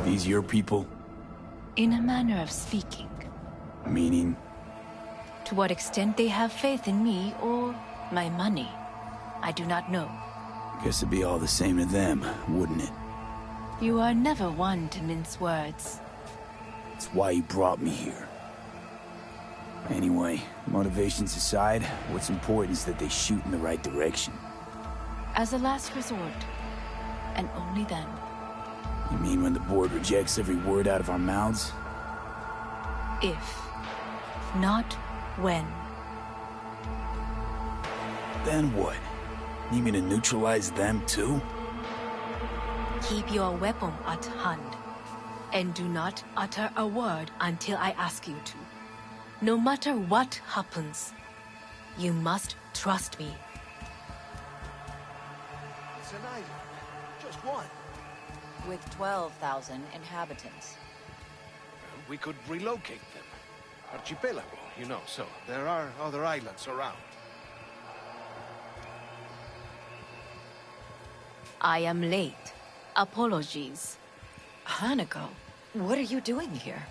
[SPEAKER 4] These your people?
[SPEAKER 9] In a manner of speaking.
[SPEAKER 4] Meaning?
[SPEAKER 9] To what extent they have faith in me or my money, I do not know.
[SPEAKER 4] Guess it'd be all the same to them, wouldn't it?
[SPEAKER 9] You are never one to mince words.
[SPEAKER 4] That's why you brought me here. Anyway, motivations aside, what's important is that they shoot in the right direction.
[SPEAKER 9] As a last resort, and only then.
[SPEAKER 4] You mean when the board rejects every word out of our mouths?
[SPEAKER 9] If, not when.
[SPEAKER 4] Then what? You mean to neutralize them too?
[SPEAKER 9] Keep your weapon at hand, and do not utter a word until I ask you to. No matter what happens, you must trust me.
[SPEAKER 3] It's an island. Just one.
[SPEAKER 15] With 12,000 inhabitants.
[SPEAKER 3] We could relocate them. Archipelago, you know, so there are other islands around.
[SPEAKER 9] I am late. Apologies.
[SPEAKER 15] Hanako, what are you doing here?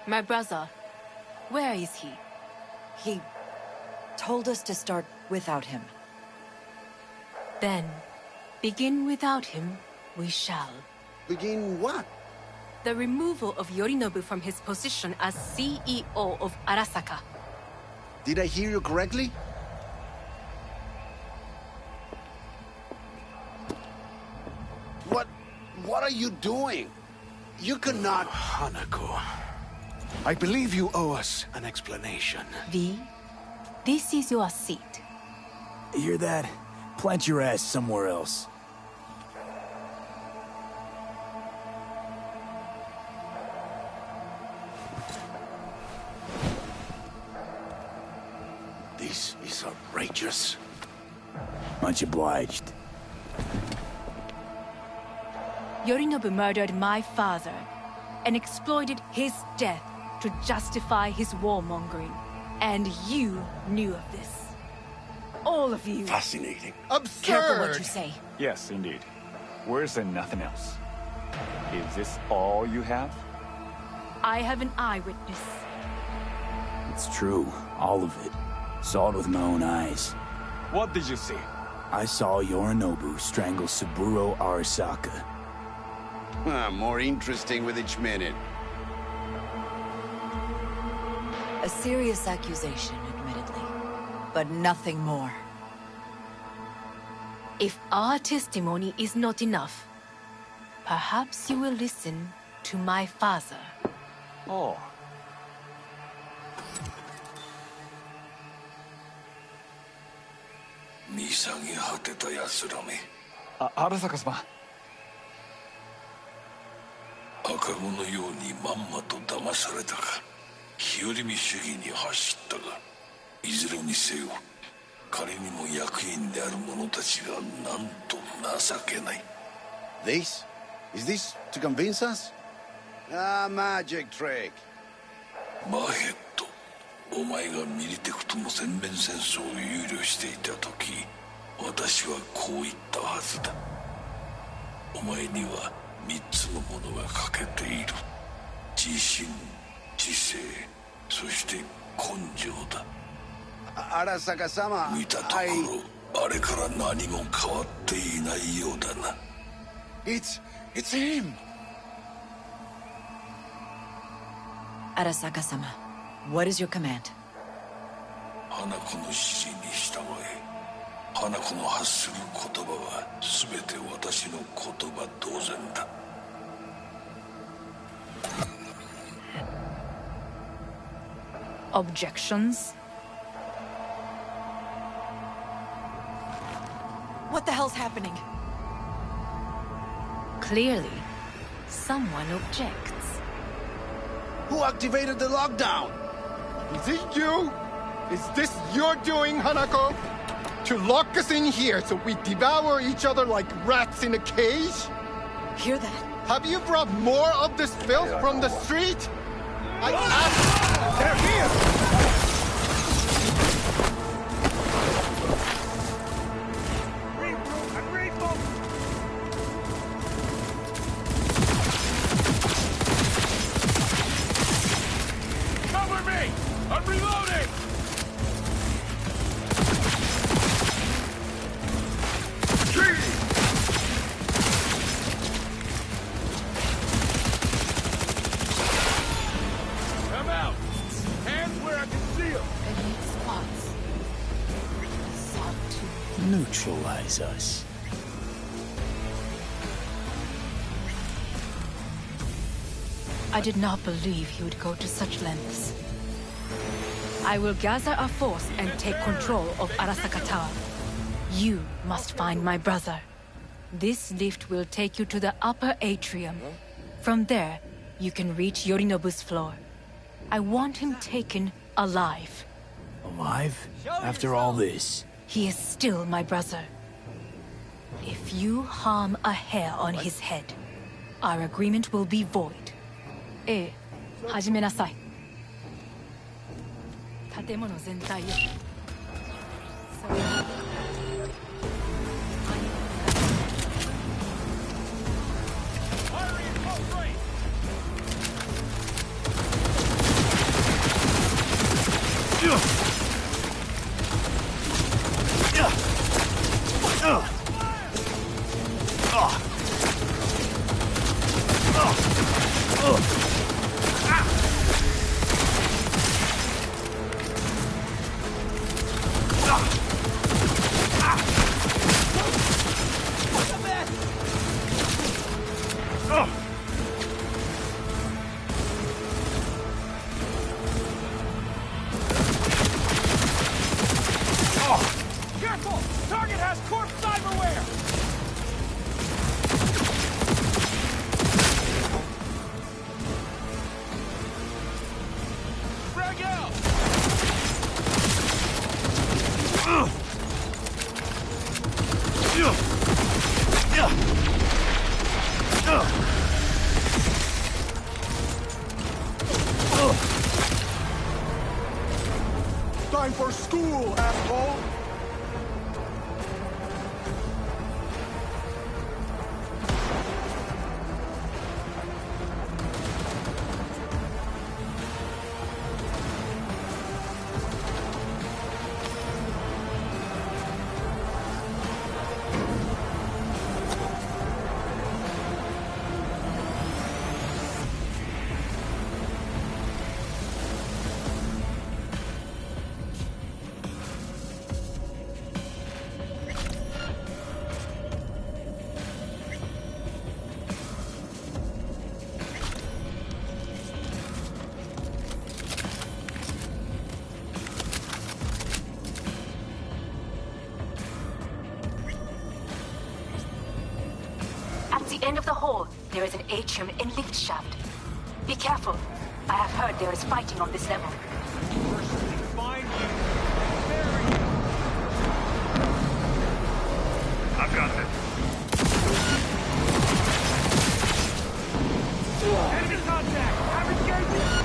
[SPEAKER 9] My brother, where is he?
[SPEAKER 15] He told us to start without him.
[SPEAKER 9] Then, begin without him, we shall.
[SPEAKER 3] Begin what?
[SPEAKER 9] The removal of Yorinobu from his position as CEO of Arasaka.
[SPEAKER 3] Did I hear you correctly? What are you doing? You cannot... Hanako, I believe you owe us an explanation.
[SPEAKER 9] V, this is your seat.
[SPEAKER 4] You hear that? Plant your ass somewhere else.
[SPEAKER 3] This is outrageous.
[SPEAKER 4] Much obliged.
[SPEAKER 9] Yorinobu murdered my father and exploited his death to justify his warmongering. And you knew of this. All of you.
[SPEAKER 3] Fascinating.
[SPEAKER 15] Absurd! Careful what you say.
[SPEAKER 16] Yes, indeed. Worse than nothing else. Is this all you have?
[SPEAKER 9] I have an eyewitness.
[SPEAKER 4] It's true. All of it. Saw it with my own eyes.
[SPEAKER 16] What did you see?
[SPEAKER 4] I saw Yorinobu strangle Saburo Arasaka.
[SPEAKER 3] More interesting with each minute.
[SPEAKER 15] A serious accusation, admittedly. But nothing more.
[SPEAKER 9] If our testimony is not enough, perhaps you will listen to my father.
[SPEAKER 16] Oh. Arasaka-sama.
[SPEAKER 10] 赤子のようにまんまと騙されたか日和見主義に走ったがいずれにせよ仮にも役員である者たちがなんと情けない
[SPEAKER 3] This? Is this to convince us? Ah, magic trick.
[SPEAKER 10] マーヘッドお前がミリテクとの全面戦争を憂慮していた時私はこう言ったはずだお前には3つのものが欠けている自信知性そして根性だ
[SPEAKER 3] Arasaka-sama,
[SPEAKER 10] 見たところあれから何も変わっていないようだな
[SPEAKER 3] It's him!
[SPEAKER 15] Arasaka-sama, what is your command?
[SPEAKER 10] 花子の指示に従え花子の発する言葉は全て私の言葉同然だ
[SPEAKER 9] Objections?
[SPEAKER 15] What the hell's happening?
[SPEAKER 9] Clearly, someone objects.
[SPEAKER 3] Who activated the lockdown?
[SPEAKER 17] Is it you? Is this your doing, Hanako? To lock us in here so we devour each other like rats in a cage?
[SPEAKER 15] Hear that?
[SPEAKER 17] Have you brought more of this filth from the street? I asked... They're here!
[SPEAKER 1] Cover me! I'm reloading!
[SPEAKER 4] Neutralize us.
[SPEAKER 9] I did not believe he would go to such lengths. I will gather a force and take control of Arasaka Tower. You must find my brother. This lift will take you to the upper atrium. From there, you can reach Yorinobu's floor. I want him taken alive.
[SPEAKER 4] Alive? After all this?
[SPEAKER 9] He is still my brother. If you harm a hair on his head, our agreement will be void. 始めなさい。建物全体よ。
[SPEAKER 1] Careful! Target has corpse cyberware! Frag out!
[SPEAKER 17] Time for school, asshole!
[SPEAKER 12] At the end of the hall, there is an atrium and lift shaft. Be careful. I have heard there is fighting on this level.
[SPEAKER 1] Find you. Bury you.
[SPEAKER 10] I've got this.
[SPEAKER 1] Enemy contact! I'm engaging!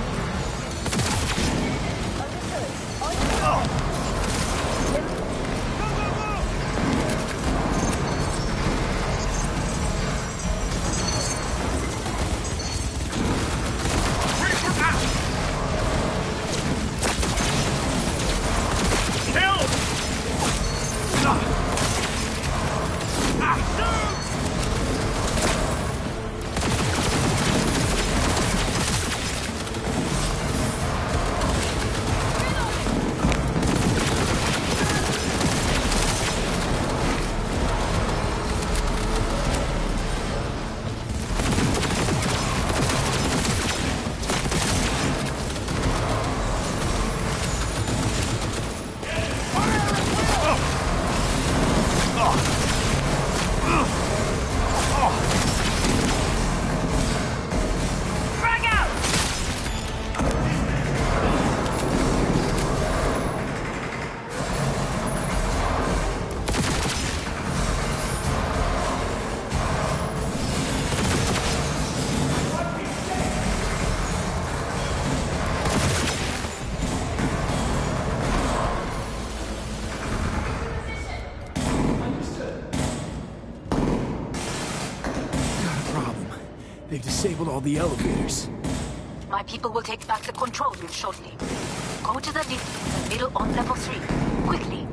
[SPEAKER 4] They've disabled all the elevators.
[SPEAKER 12] My people will take back the control room shortly. Go to the lift in the middle on level 3. Quickly.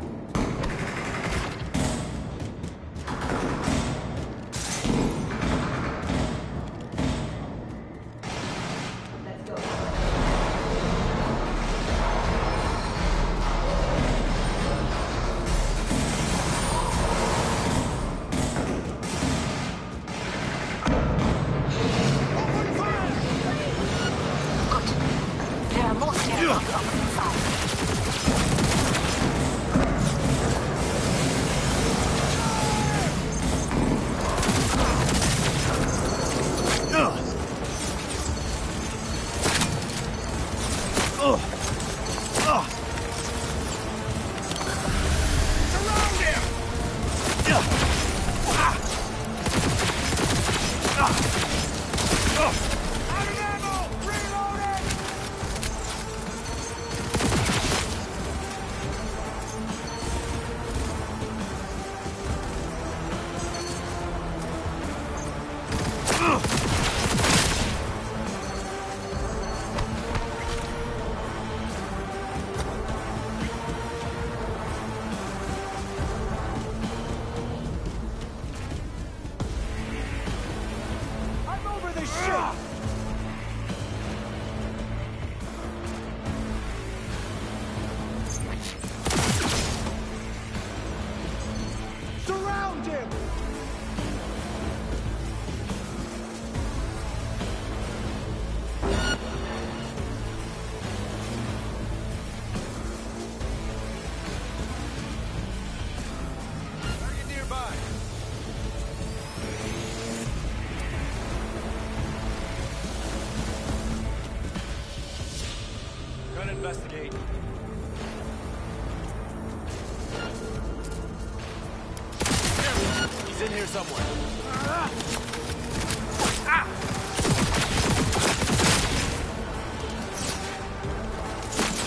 [SPEAKER 18] in here somewhere.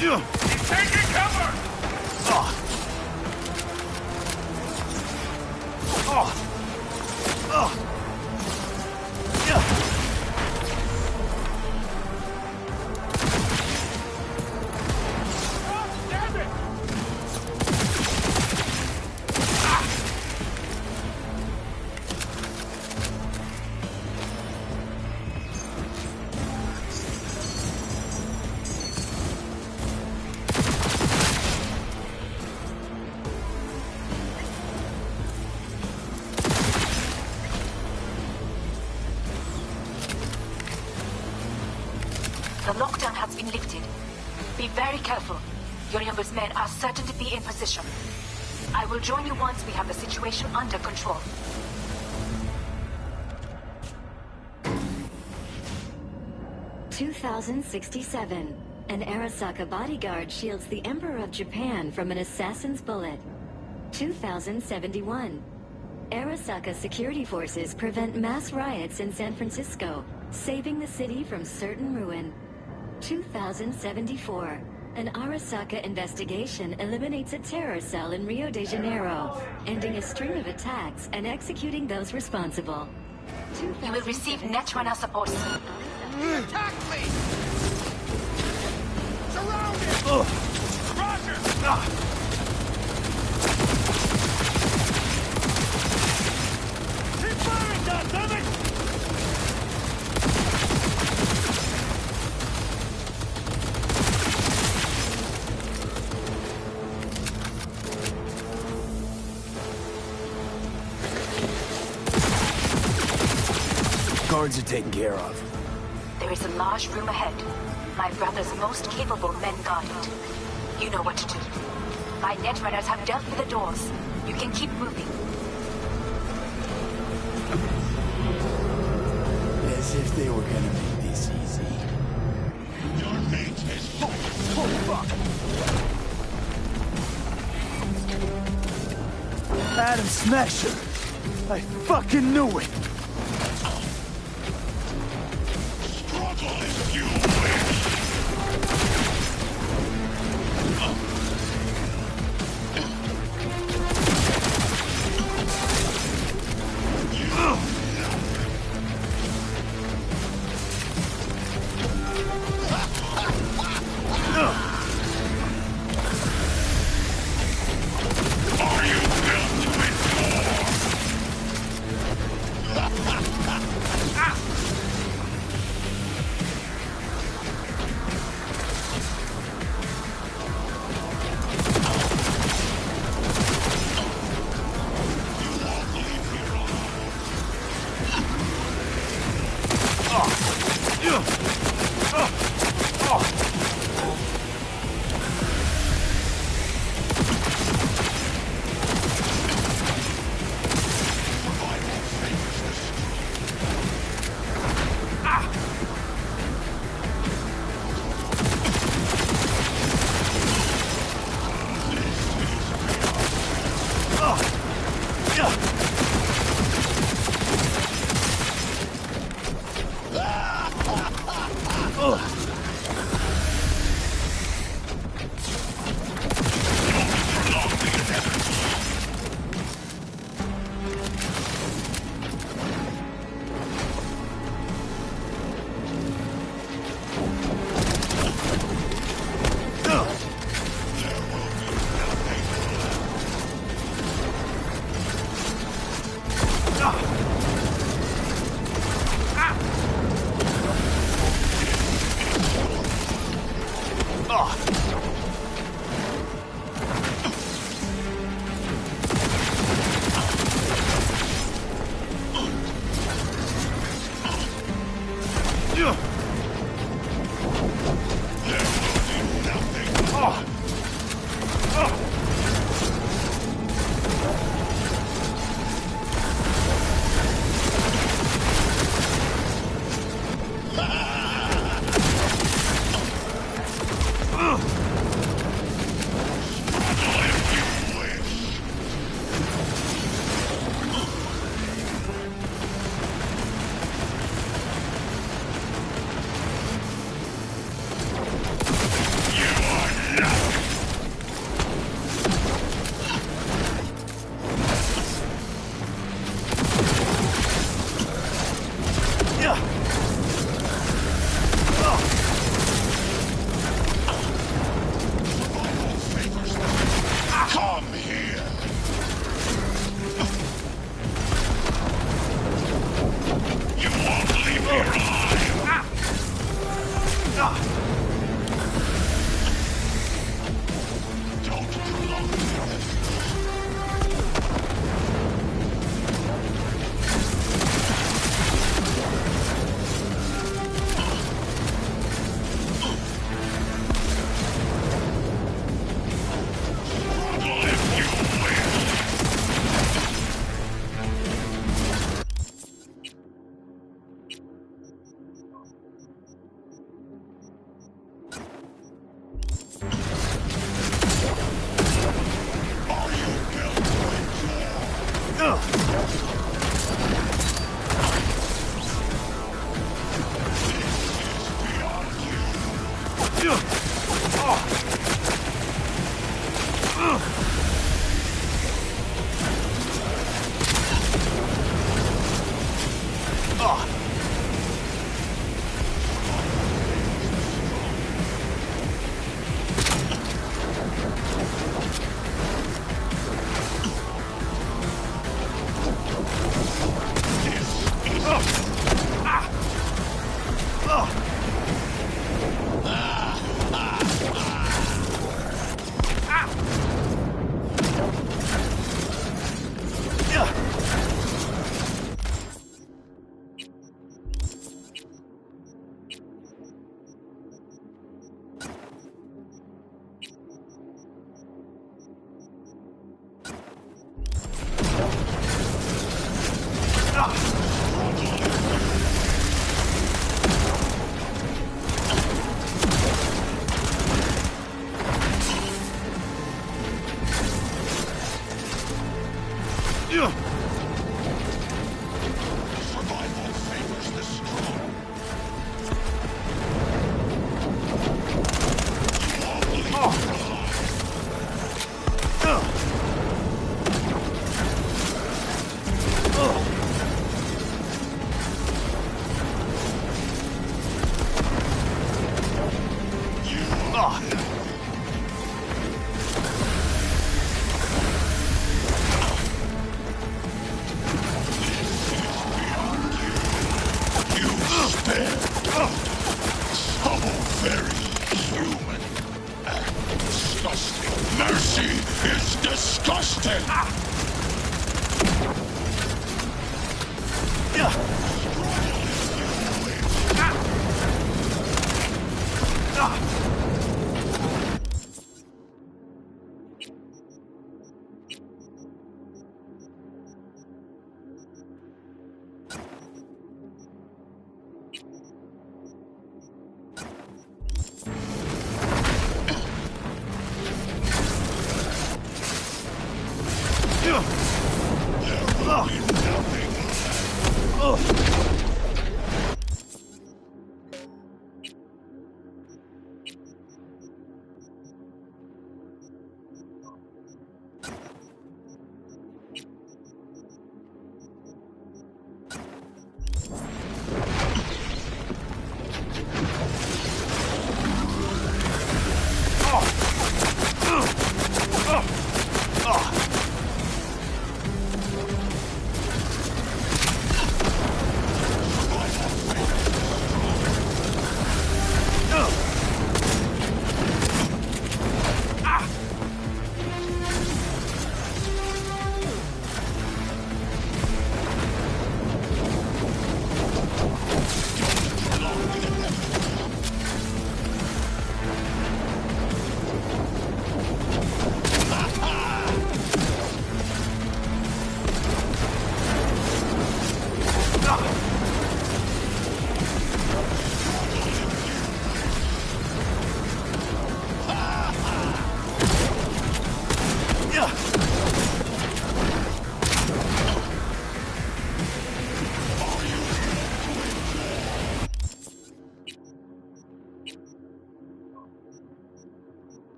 [SPEAKER 1] He's taking cover!
[SPEAKER 12] The lockdown has been lifted. Be very careful. Your youngest men are certain to be in position. I will join you once we have the situation under control.
[SPEAKER 14] "2067. An Arasaka bodyguard shields the Emperor of Japan from an assassin's bullet. 2071. Arasaka security forces prevent mass riots in San Francisco, saving the city from certain ruin. 2074. An Arasaka investigation eliminates a terror cell in Rio de Janeiro, ending a string of attacks and executing those responsible.
[SPEAKER 12] You will receive Netrunner support.
[SPEAKER 1] Attack me! Surrounded! Roger! Keep firing, goddammit!
[SPEAKER 4] Guards are taken care of.
[SPEAKER 12] There is a large room ahead. My brother's most capable men guard it. You know what to do. My netrunners have dealt with the doors. You can keep moving.
[SPEAKER 4] As if they were gonna make this easy.
[SPEAKER 1] Your mate is...
[SPEAKER 4] Oh, fuck! Adam Smasher! I fucking knew it!
[SPEAKER 1] Struggle if you wish! Are you built to endure?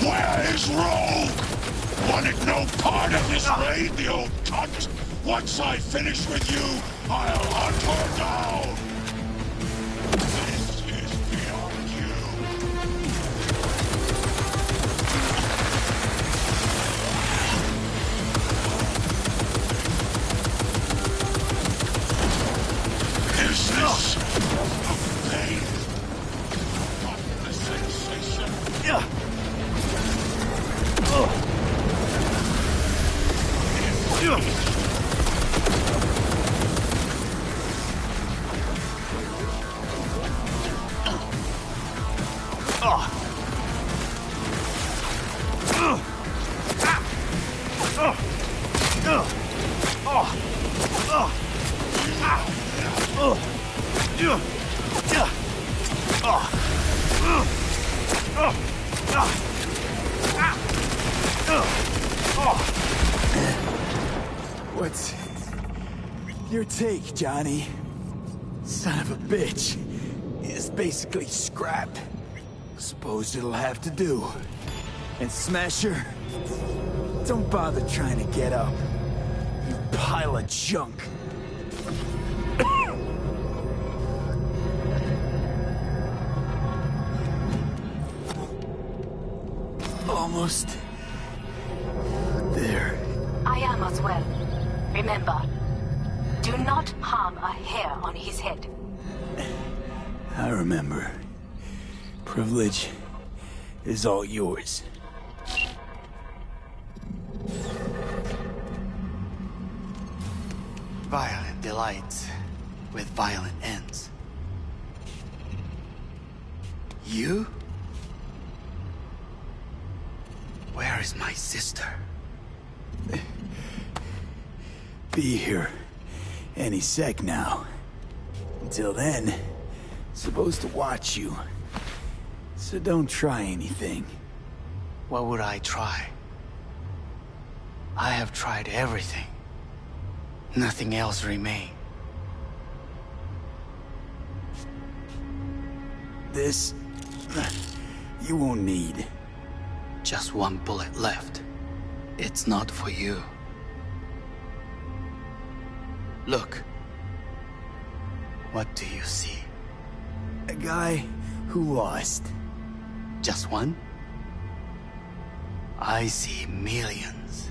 [SPEAKER 10] Where is Rogue? Wanted no part of this raid, the old cunt! Once I finish with you, I'll hunt her down! This is beyond you. Is this a pain? Got the sensation? Yeah.
[SPEAKER 18] What's your take, Johnny? Son of a bitch. Is basically scrap. Suppose it'll have to do. And Smasher, don't bother trying to get up. You pile of junk. Almost there.
[SPEAKER 12] I am as well. Remember, do not harm a hair on his head.
[SPEAKER 18] I remember. Privilege is all yours.
[SPEAKER 3] Violent delights with violent ends. You? Where is my sister?
[SPEAKER 18] Be here any sec now. Until then, supposed to watch you. So don't try anything.
[SPEAKER 3] What would I try? I have tried everything. Nothing else remains.
[SPEAKER 18] This... you won't need.
[SPEAKER 3] Just one bullet left. It's not for you. Look. What do you see?
[SPEAKER 18] A guy who lost.
[SPEAKER 3] Just one? I see millions.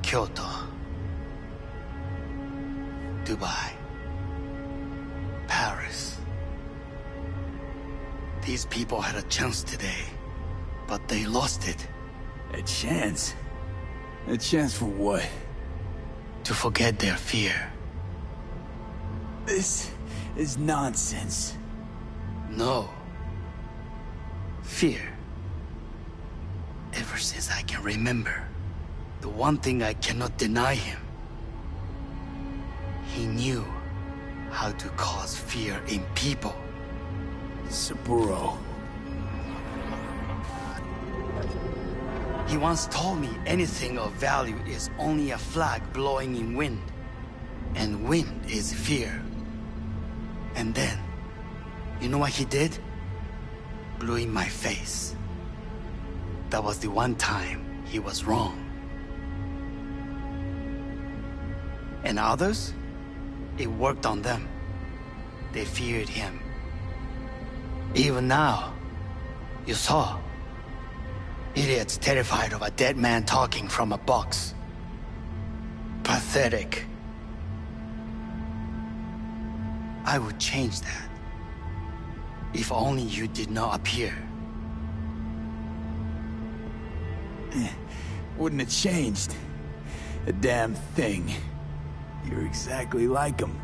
[SPEAKER 3] Kyoto. Dubai. Paris. These people had a chance today, but they lost it.
[SPEAKER 18] A chance? A chance for what?
[SPEAKER 3] To forget their fear.
[SPEAKER 18] This is nonsense.
[SPEAKER 3] No. Fear. Ever since I can remember, the one thing I cannot deny him. He knew how to cause fear in people.
[SPEAKER 18] Saburo.
[SPEAKER 3] He once told me anything of value is only a flag blowing in wind. And wind is fear. And then, you know what he did? Blew in my face. That was the one time he was wrong. And others? It worked on them. They feared him. Even now, you saw. Idiots terrified of a dead man talking from a box. Pathetic. I would change that. If only you did not appear.
[SPEAKER 18] Wouldn't have changed a damn thing. You're exactly like him.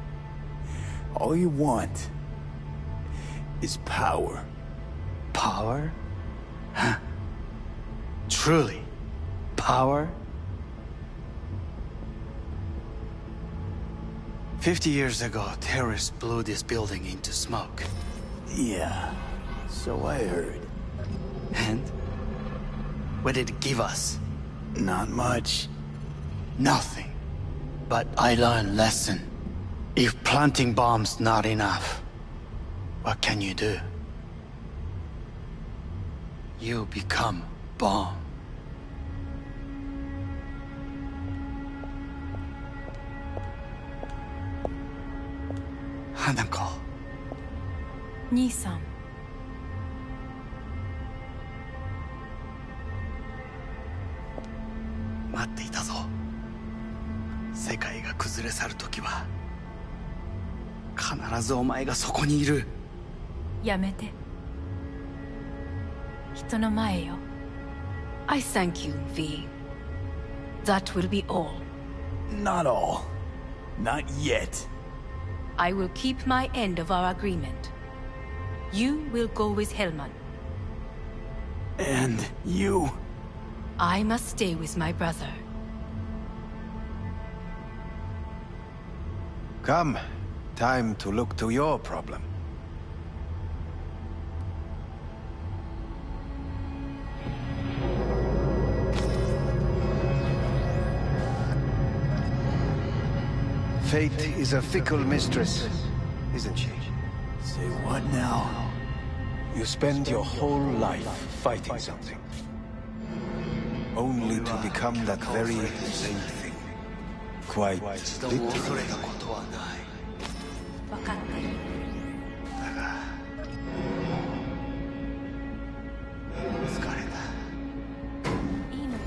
[SPEAKER 18] All you want is power.
[SPEAKER 3] Power? Huh? Truly? Power? 50 years ago, terrorists blew this building into smoke.
[SPEAKER 18] Yeah, so I heard.
[SPEAKER 3] And? What did it give us?
[SPEAKER 18] Not much.
[SPEAKER 3] Nothing. But I learned lesson. If planting bombs not enough, what can you do? You become bomb. Hanako.
[SPEAKER 9] 兄さん。
[SPEAKER 3] 待っていたぞ。世界が崩れ去る時は必ずお前がそこにいる。
[SPEAKER 9] やめて。人の前よ。
[SPEAKER 5] I thank you, V. That will be all.
[SPEAKER 18] Not all. Not yet.
[SPEAKER 9] I will keep my end of our agreement. You will go with Hellman.
[SPEAKER 18] And you?
[SPEAKER 9] I must stay with my brother.
[SPEAKER 13] Come. Time to look to your problem. Fate is a fickle mistress, isn't she?
[SPEAKER 18] Say what now?
[SPEAKER 13] You spend your whole life fighting something, only to become that very same thing. Quite literally.
[SPEAKER 9] 分かってる。
[SPEAKER 3] 疲れた。
[SPEAKER 9] いいのよ。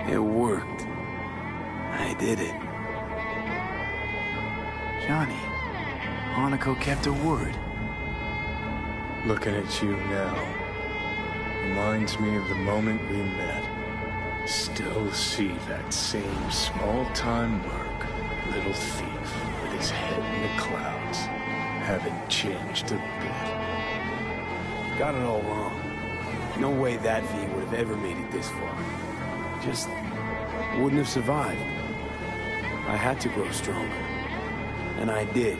[SPEAKER 4] It worked. I did it. Johnny, Hanako kept her word.
[SPEAKER 7] Looking at you now reminds me of the moment we met. Still see that same small-time merc, little thief with his head in the clouds. Haven't changed a bit.
[SPEAKER 4] Got it all wrong. No way that V would have ever made it this far. Just wouldn't have survived. I had to grow stronger. And I did.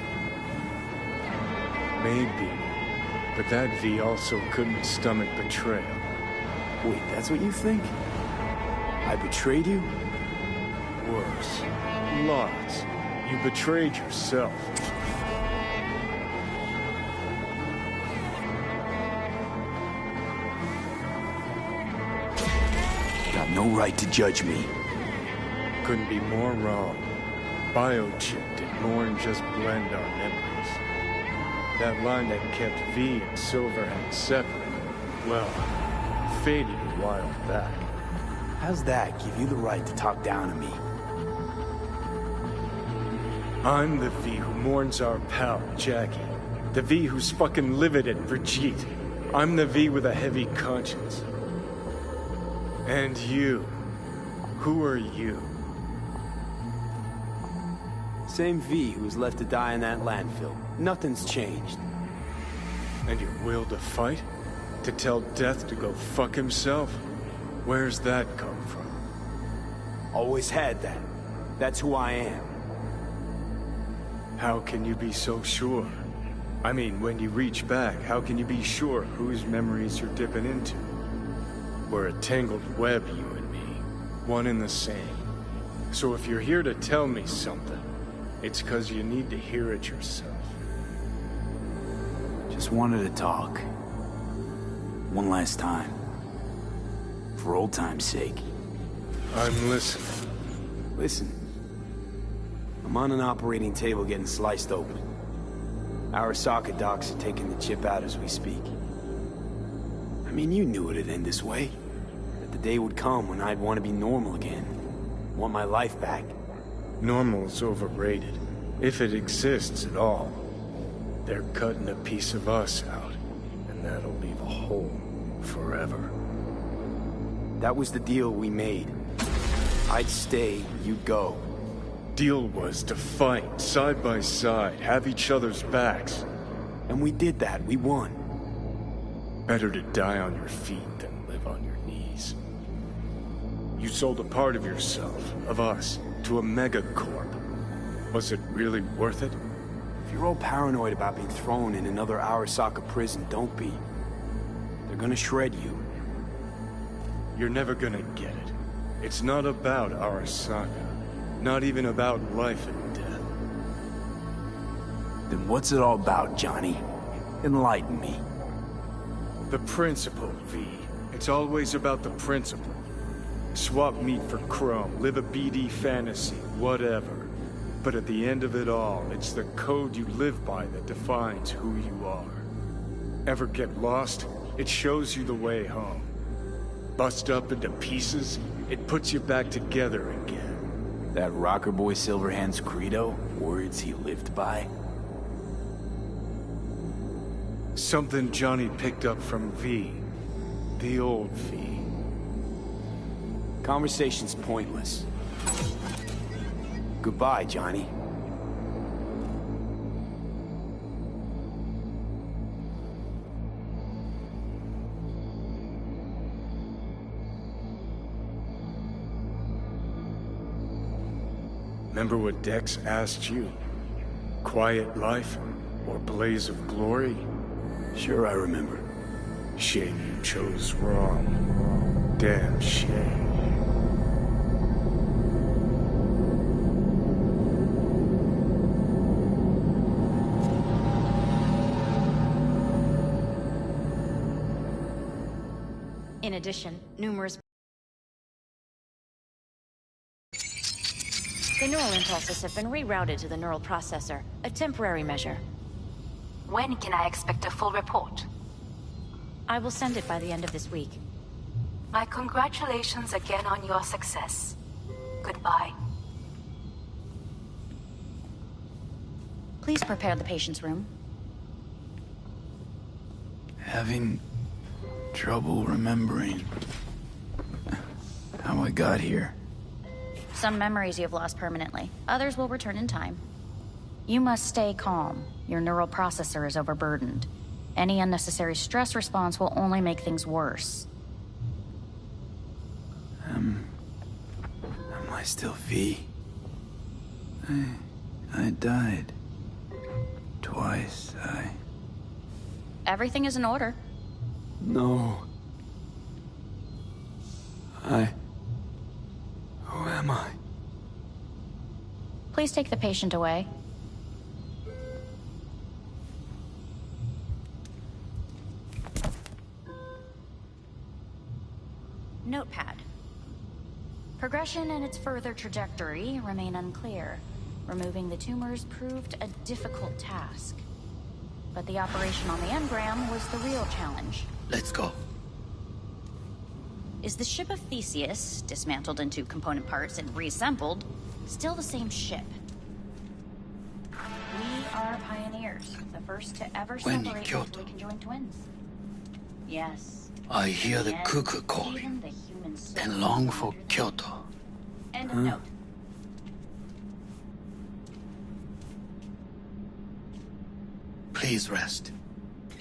[SPEAKER 7] Maybe. But that V also couldn't stomach betrayal.
[SPEAKER 4] Wait, that's what you think? I betrayed you?
[SPEAKER 7] Worse. Lots. You betrayed yourself.
[SPEAKER 4] Got no right to judge me.
[SPEAKER 7] Couldn't be more wrong. Biochip did more than just blend our memories. That line that kept V and Silverhand separate, well, faded a while back.
[SPEAKER 4] How's that give you the right to talk down to me?
[SPEAKER 7] I'm the V who mourns our pal, Jackie. The V who's fucking livid at Brigitte. I'm the V with a heavy conscience. And you. Who are you?
[SPEAKER 4] Same V who was left to die in that landfill. Nothing's changed.
[SPEAKER 7] And your will to fight? To tell Death to go fuck himself? Where's that come from?
[SPEAKER 4] Always had that. That's who I am.
[SPEAKER 7] How can you be so sure? I mean, when you reach back, how can you be sure whose memories you're dipping into? We're a tangled web, you and me. One and the same. So if you're here to tell me something, it's 'cause you need to hear it yourself.
[SPEAKER 4] Just wanted to talk. One last time. For old time's sake.
[SPEAKER 7] I'm listening.
[SPEAKER 4] Listen. I'm on an operating table getting sliced open. Arasaka docs are taking the chip out as we speak. I mean, you knew it'd end this way. That the day would come when I'd want to be normal again. Want my life back.
[SPEAKER 7] Normal's overrated. If it exists at all. They're cutting a piece of us out, and that'll leave a hole forever.
[SPEAKER 4] That was the deal we made. I'd stay, you'd go.
[SPEAKER 7] Deal was to fight, side by side, have each other's backs.
[SPEAKER 4] And we did that, we won.
[SPEAKER 7] Better to die on your feet than live on your knees. You sold a part of yourself, of us, to a megacorp. Was it really worth it?
[SPEAKER 4] If you're all paranoid about being thrown in another Arasaka prison, don't be. They're gonna shred you.
[SPEAKER 7] You're never gonna get it. It's not about Arasaka. Not even about life and death.
[SPEAKER 4] Then what's it all about, Johnny? Enlighten me.
[SPEAKER 7] The principle, V. It's always about the principle. Swap meat for chrome, live a BD fantasy, whatever. But at the end of it all, it's the code you live by that defines who you are. Ever get lost? It shows you the way home. Bust up into pieces, it puts you back together again.
[SPEAKER 4] That rocker boy Silverhand's credo? Words he lived by?
[SPEAKER 7] Something Johnny picked up from V. The old V.
[SPEAKER 4] Conversation's pointless. Goodbye, Johnny.
[SPEAKER 7] Remember what Dex asked you? Quiet life or blaze of glory?
[SPEAKER 4] Sure, I remember.
[SPEAKER 7] Shame you chose wrong. Damn shame.
[SPEAKER 19] In addition, numerous... The neural impulses have been rerouted to the neural processor, a temporary measure.
[SPEAKER 12] When can I expect a full report?
[SPEAKER 19] I will send it by the end of this week.
[SPEAKER 12] My congratulations again on your success. Goodbye.
[SPEAKER 19] Please prepare the patient's room.
[SPEAKER 3] Having trouble remembering how I got here.
[SPEAKER 19] Some memories you have lost permanently. Others will return in time. You must stay calm. Your neural processor is overburdened. Any unnecessary stress response will only make things worse.
[SPEAKER 3] Am I still V? I died. Twice,
[SPEAKER 19] Everything is in order.
[SPEAKER 3] No. Who am I?
[SPEAKER 19] Please take the patient away. Notepad. Progression and its further trajectory remain unclear. Removing the tumors proved a difficult task. But the operation on the engram was the real challenge.
[SPEAKER 3] Let's go.
[SPEAKER 19] Is the ship of Theseus, dismantled into component parts and reassembled, still the same ship? We are pioneers, the first to ever
[SPEAKER 3] When in
[SPEAKER 19] separate
[SPEAKER 3] Kyoto,
[SPEAKER 19] conjoined twins. Yes.
[SPEAKER 3] I hear the
[SPEAKER 19] And
[SPEAKER 3] cuckoo
[SPEAKER 19] even
[SPEAKER 3] calling
[SPEAKER 19] the human soul
[SPEAKER 3] and long
[SPEAKER 19] is
[SPEAKER 3] for
[SPEAKER 19] larger than
[SPEAKER 3] Kyoto.
[SPEAKER 19] End of note.
[SPEAKER 3] Please rest.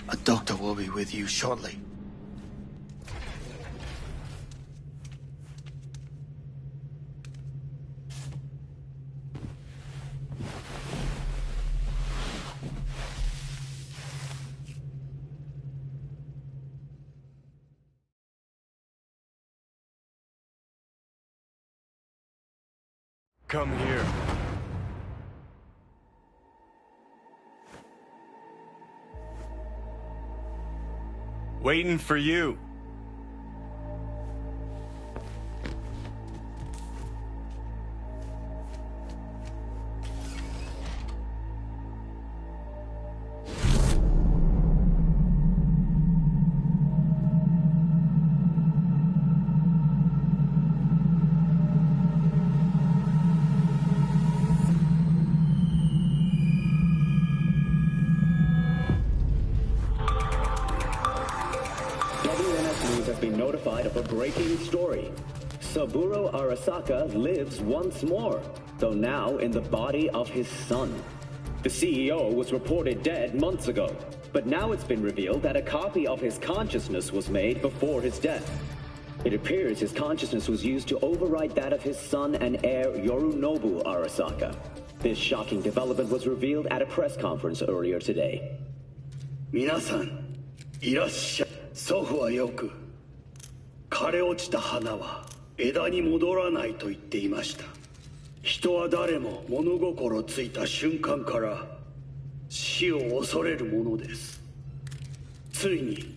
[SPEAKER 3] A doctor will be with you shortly.
[SPEAKER 7] Come here. Waiting for you.
[SPEAKER 20] Breaking story. Saburo Arasaka lives once more, though now in the body of his son. The CEO was reported dead months ago, but now it's been revealed that a copy of his consciousness was made before his death. It appears his consciousness was used to override that of his son and heir Yorinobu Arasaka. This shocking development was revealed at a press conference earlier today.
[SPEAKER 21] 皆さん、いらっしゃい。祖父はよく枯れ落ちた花は枝に戻らないと言っていました。人は誰も物心ついた瞬間から死を恐れるものです。ついに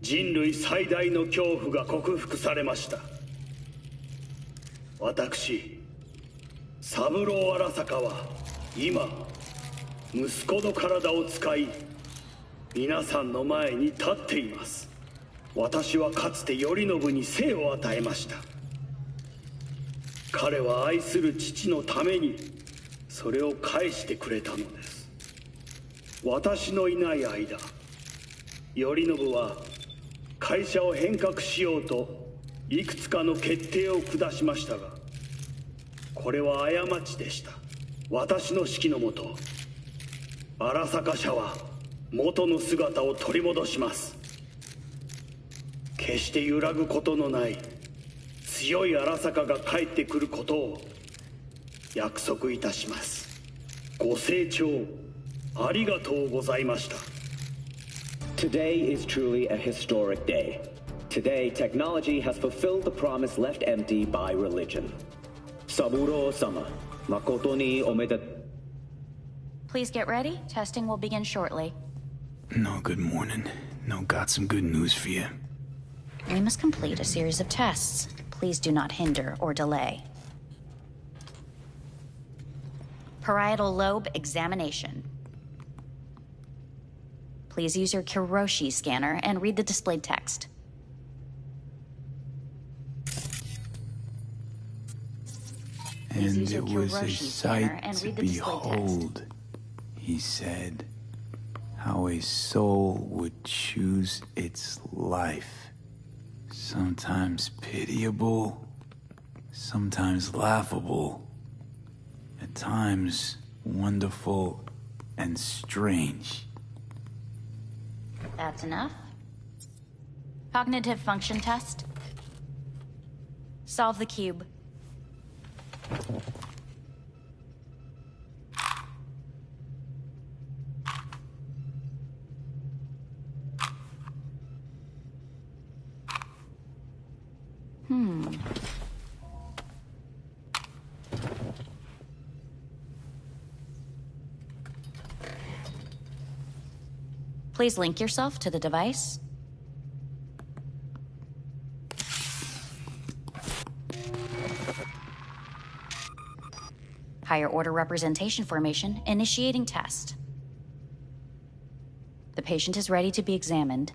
[SPEAKER 21] 人類最大の恐怖が克服されました。私、三郎荒坂は今息子の体を使い皆さんの前に立っています。私はかつて頼信に生を与えました。彼は愛する父のためにそれを返してくれたのです。私のいない間、頼信は会社を変革しようといくつかの決定を下しましたが、これは過ちでした。私の指揮のもと、荒坂社は元の姿を取り戻します。決して揺らぐことのない強い荒坂が帰ってくることを約束いたします。ご清聴ありがとうございました。
[SPEAKER 20] Today is truly a historic day. Today, technology has fulfilled the promise left empty by religion. Saburo-sama, makoto ni omedet.
[SPEAKER 19] Please get ready. Testing will begin shortly.
[SPEAKER 4] No, good morning. No, got some good news for you.
[SPEAKER 19] We must complete a series of tests. Please do not hinder or delay. Parietal lobe examination. Please use your Kiroshi scanner and read the displayed text.
[SPEAKER 4] And it was a sight to behold, he said, how a soul would choose its life. Sometimes pitiable, sometimes laughable, at times wonderful and strange.
[SPEAKER 19] That's enough. Cognitive function test. Solve the cube. Please link yourself to the device. Higher order representation formation, initiating test. The patient is ready to be examined.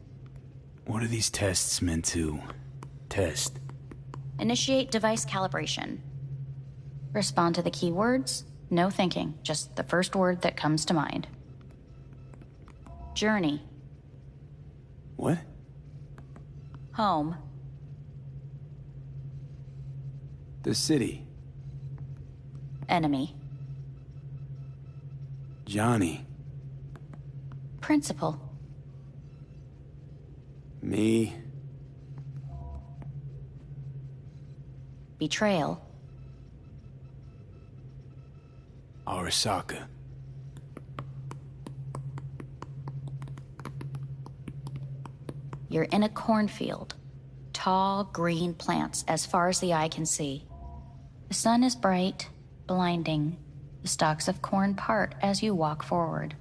[SPEAKER 4] What are these tests meant to test?
[SPEAKER 19] Initiate device calibration. Respond to the keywords. No thinking, just the first word that comes to mind. Journey.
[SPEAKER 4] What?
[SPEAKER 19] Home.
[SPEAKER 4] The city.
[SPEAKER 19] Enemy.
[SPEAKER 4] Johnny.
[SPEAKER 19] Principal.
[SPEAKER 4] Me.
[SPEAKER 19] Betrayal.
[SPEAKER 4] Arasaka.
[SPEAKER 19] You're in a cornfield. Tall, green plants as far as the eye can see. The sun is bright, blinding. The stalks of corn part as you walk forward.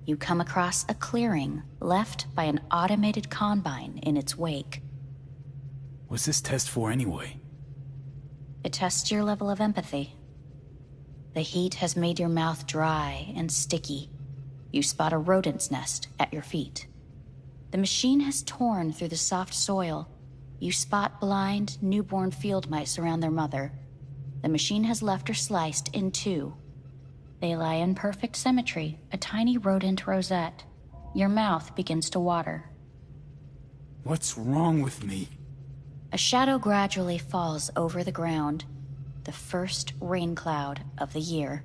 [SPEAKER 19] You come across a clearing left by an automated combine in its wake.
[SPEAKER 4] What's this test for anyway?
[SPEAKER 19] It tests your level of empathy. The heat has made your mouth dry and sticky. You spot a rodent's nest at your feet. The machine has torn through the soft soil. You spot blind, newborn field mice around their mother. The machine has left her sliced in two. They lie in perfect symmetry, a tiny rodent rosette. Your mouth begins to water.
[SPEAKER 4] What's wrong with me?
[SPEAKER 19] A shadow gradually falls over the ground. The first rain cloud of the year.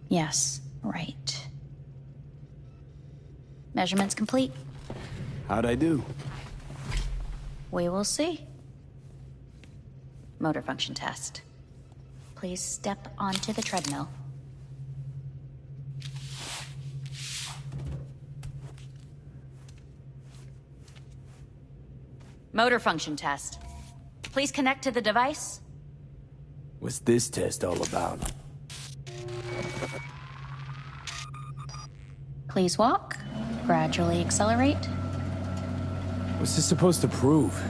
[SPEAKER 19] Yes, right. Measurements complete.
[SPEAKER 4] How'd I do?
[SPEAKER 19] We will see. Motor function test. Please step onto the treadmill. Motor function test. Please connect to the device.
[SPEAKER 4] What's this test all about?
[SPEAKER 19] Please walk. Gradually accelerate.
[SPEAKER 4] What's this supposed to prove?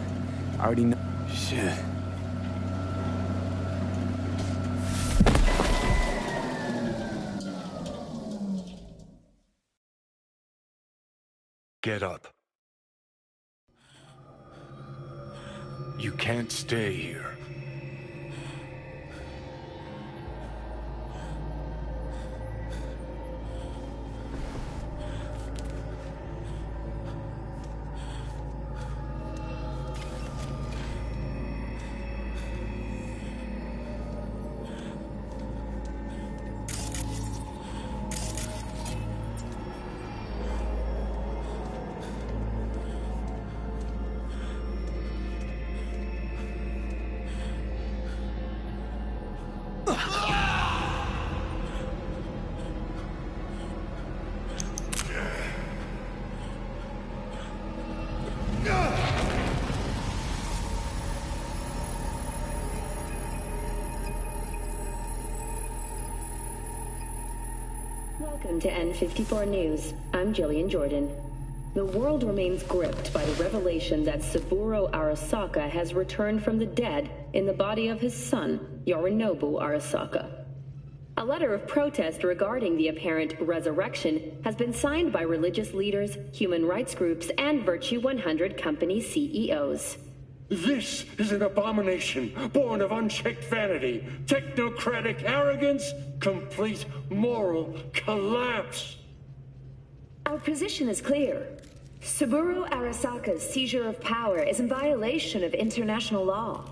[SPEAKER 4] I already know. Shit.
[SPEAKER 7] Get up. You can't stay here.
[SPEAKER 14] Welcome to N54 News. I'm Jillian Jordan. The world remains gripped by the revelation that Saburo Arasaka has returned from the dead in the body of his son, Yorinobu Arasaka. A letter of protest regarding the apparent resurrection has been signed by religious leaders, human rights groups, and Virtue 100 company CEOs.
[SPEAKER 21] This is an abomination born of unchecked vanity, technocratic arrogance, complete moral collapse.
[SPEAKER 14] Our position is clear. Saburo Arasaka's seizure of power is in violation of international law.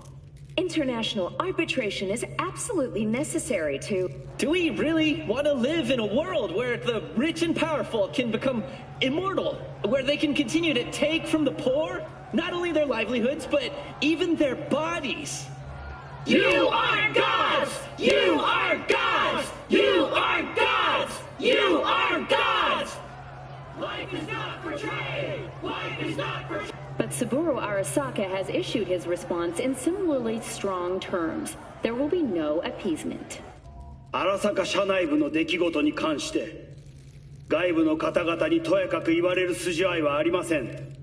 [SPEAKER 14] International arbitration is absolutely necessary to...
[SPEAKER 6] Do we really want to live in a world where the rich and powerful can become immortal? Where they can continue to take from the poor? Not only their livelihoods, but even their bodies.
[SPEAKER 1] You are gods! You are gods! You are gods! You are gods! Life is not portrayed! Life is not portrayed!
[SPEAKER 14] But Saburo Arasaka has issued his response in similarly strong terms. There will be no appeasement.
[SPEAKER 21] 荒坂社内部の出来事に関して外部の方々にとやかく言われる筋合いはありません。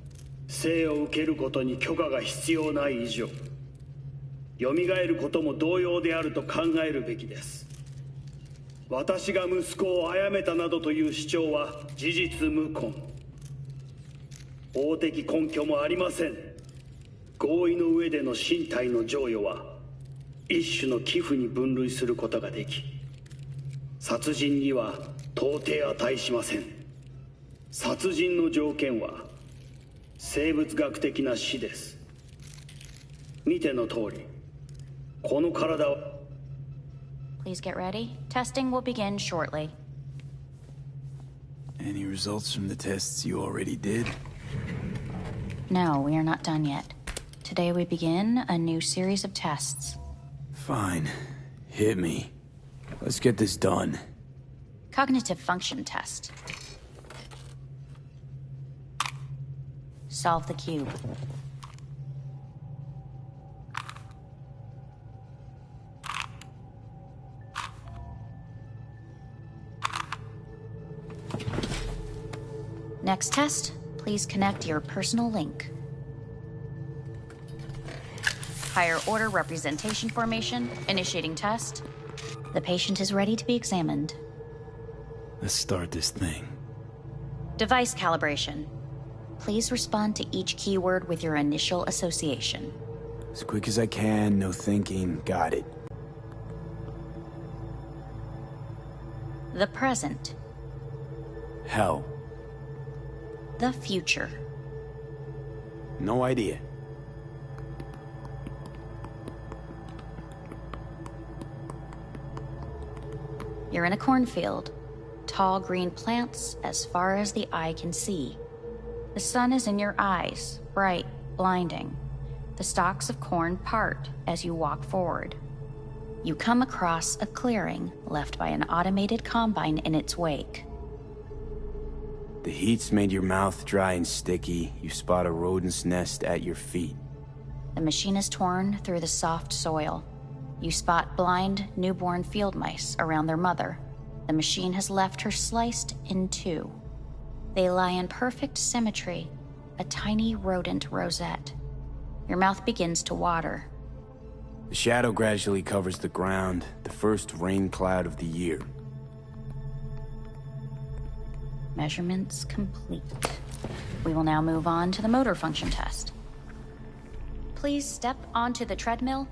[SPEAKER 21] 生を受けることに許可が必要ない以上、蘇ることも同様であると考えるべきです。私が息子を殺めたなどという主張は事実無根。法的根拠もありません。合意の上での身体の贈与は一種の寄付に分類することができ、殺人には到底値しません。殺人の条件は生物学的な死です。見ての通り、この体を。
[SPEAKER 19] Please get ready. Testing will begin shortly.
[SPEAKER 4] Any results from the tests you already did?
[SPEAKER 19] No, we are not done yet. Today we begin a new series of tests.
[SPEAKER 4] Fine. Hit me. Let's get this done.
[SPEAKER 19] Cognitive function test. Solve the cube. Next test, please connect your personal link. Higher order representation formation, initiating test. The patient is ready to be examined.
[SPEAKER 4] Let's start this thing.
[SPEAKER 19] Device calibration. Please respond to each keyword with your initial association.
[SPEAKER 4] As quick as I can, no thinking, got it.
[SPEAKER 19] The present.
[SPEAKER 4] Hell.
[SPEAKER 19] The future.
[SPEAKER 4] No idea.
[SPEAKER 19] You're in a cornfield. Tall green plants as far as the eye can see. The sun is in your eyes, bright, blinding. The stalks of corn part as you walk forward. You come across a clearing left by an automated combine in its wake.
[SPEAKER 4] The heat's made your mouth dry and sticky. You spot a rodent's nest at your feet.
[SPEAKER 19] The machine is torn through the soft soil. You spot blind, newborn field mice around their mother. The machine has left her sliced in two. They lie in perfect symmetry, a tiny rodent rosette. Your mouth begins to water.
[SPEAKER 4] The shadow gradually covers the ground, the first rain cloud of the year.
[SPEAKER 19] Measurements complete. We will now move on to the motor function test. Please step onto the treadmill.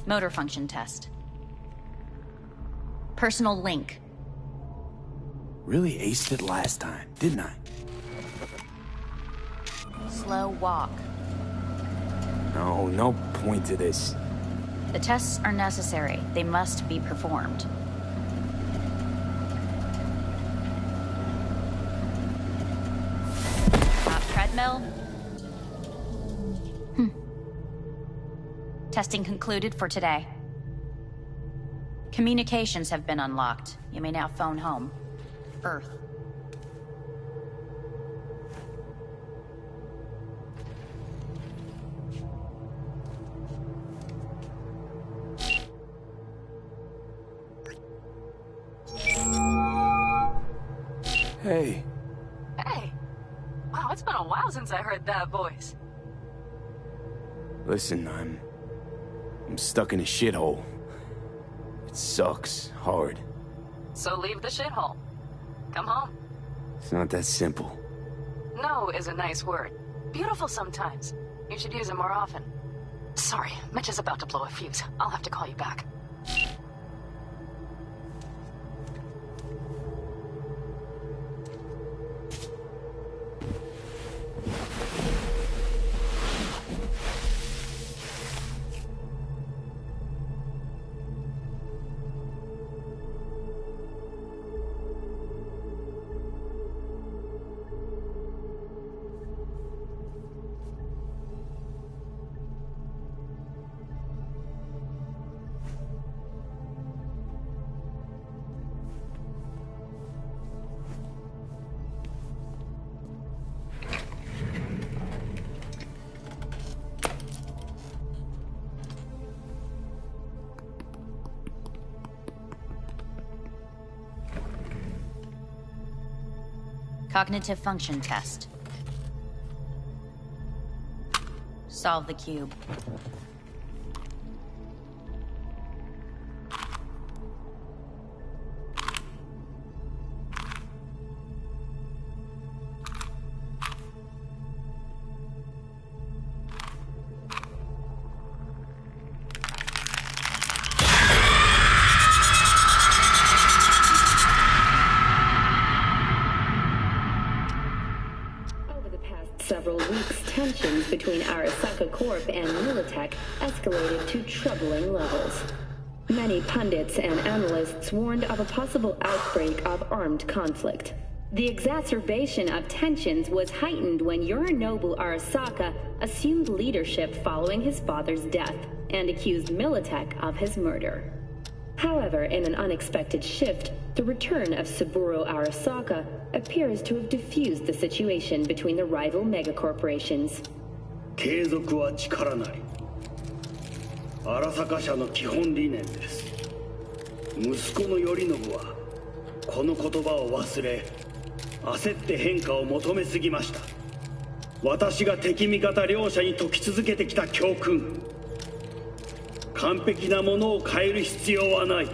[SPEAKER 19] Motor function test. Personal link.
[SPEAKER 4] Really aced it last time, didn't I?
[SPEAKER 19] Slow walk.
[SPEAKER 4] No point to this.
[SPEAKER 19] The tests are necessary. They must be performed. Top treadmill. Testing concluded for today. Communications have been unlocked. You may now phone home. Earth.
[SPEAKER 4] Hey.
[SPEAKER 8] Hey. Wow, it's been a while since I heard that voice.
[SPEAKER 4] Listen, I'm stuck in a shithole. It sucks hard.
[SPEAKER 8] So leave the shithole. Come home.
[SPEAKER 4] It's not that simple.
[SPEAKER 8] No is a nice word. Beautiful sometimes. You should use it more often. Sorry, Mitch is about to blow a fuse. I'll have to call you back.
[SPEAKER 19] Cognitive function test. Solve the cube.
[SPEAKER 14] Several weeks, tensions between Arasaka Corp and Militech escalated to troubling levels. Many pundits and analysts warned of a possible outbreak of armed conflict. The exacerbation of tensions was heightened when Yorinobu Arasaka assumed leadership following his father's death and accused Militech of his murder. However, in an unexpected shift, the return of Saburo Arasaka appears to have diffused the situation between the rival megacorporations.
[SPEAKER 21] 継続は力なり。荒坂社の基本理念です。息子の頼信はこの言葉を忘れ、焦って変化を求めすぎました。私が敵味方両者に解き続けてきた教訓。完璧なものを変える必要はない。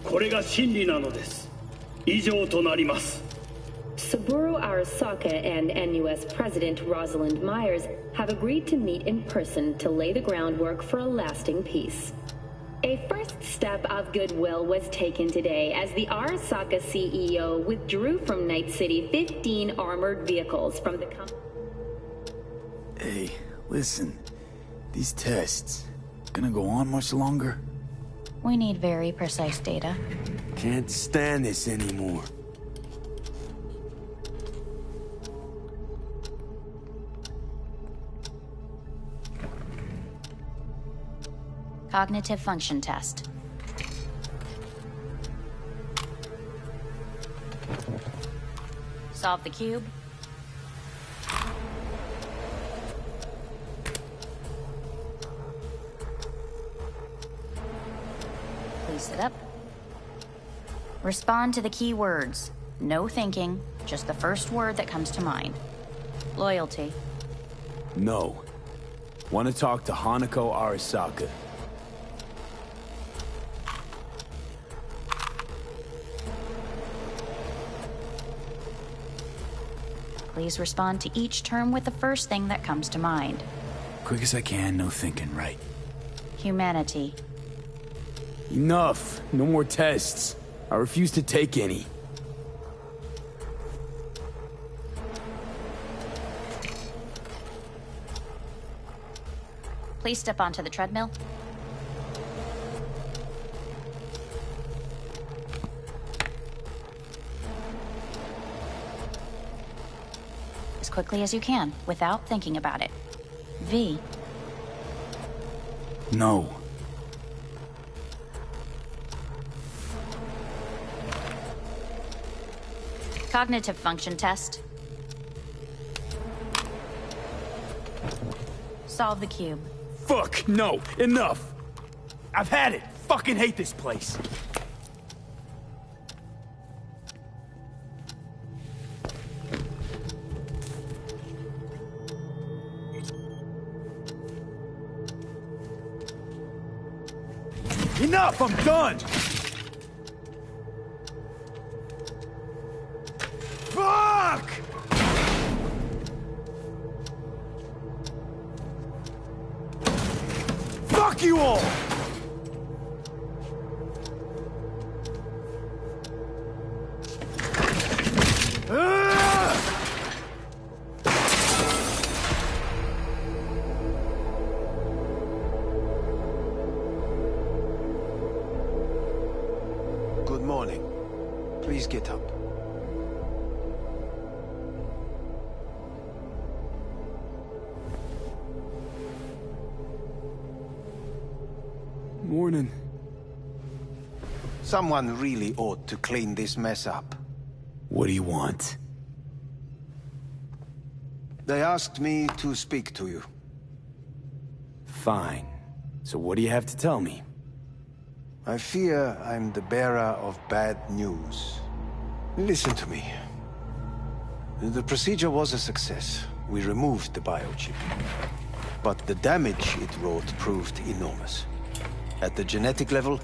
[SPEAKER 21] これが真理なのです。以上となります。
[SPEAKER 14] Saburo Arasaka and NUS President Rosalind Myers have agreed to meet in person to lay the groundwork for a lasting peace. A first step of goodwill was taken today as the Arasaka CEO withdrew from Night City 15 armored vehicles from the company.
[SPEAKER 18] Hey, listen. These tests, gonna go on much longer?
[SPEAKER 19] We need very precise data.
[SPEAKER 18] Can't stand this anymore.
[SPEAKER 19] Cognitive function test. Solve the cube. Please sit up. Respond to the key words. No thinking, just the first word that comes to mind. Loyalty.
[SPEAKER 4] No. Want to talk to Hanako Arasaka.
[SPEAKER 19] Please respond to each term with the first thing that comes to mind.
[SPEAKER 4] Quick as I can, no thinking, right?
[SPEAKER 19] Humanity.
[SPEAKER 4] Enough! No more tests. I refuse to take any.
[SPEAKER 19] Please step onto the treadmill. As quickly as you can, without thinking about it. V.
[SPEAKER 4] No.
[SPEAKER 19] Cognitive function test. Solve the cube.
[SPEAKER 4] Fuck, no, enough! I've had it! Fucking hate this place! Enough! I'm done! Fuck! Fuck you all!
[SPEAKER 13] Good morning. Please get up.
[SPEAKER 18] Morning.
[SPEAKER 13] Someone really ought to clean this mess up.
[SPEAKER 4] What do you want?
[SPEAKER 13] They asked me to speak to you.
[SPEAKER 4] Fine. So what do you have to tell me?
[SPEAKER 13] I fear I'm the bearer of bad news. Listen to me. The procedure was a success. We removed the biochip. But the damage it wrought proved enormous. At the genetic level,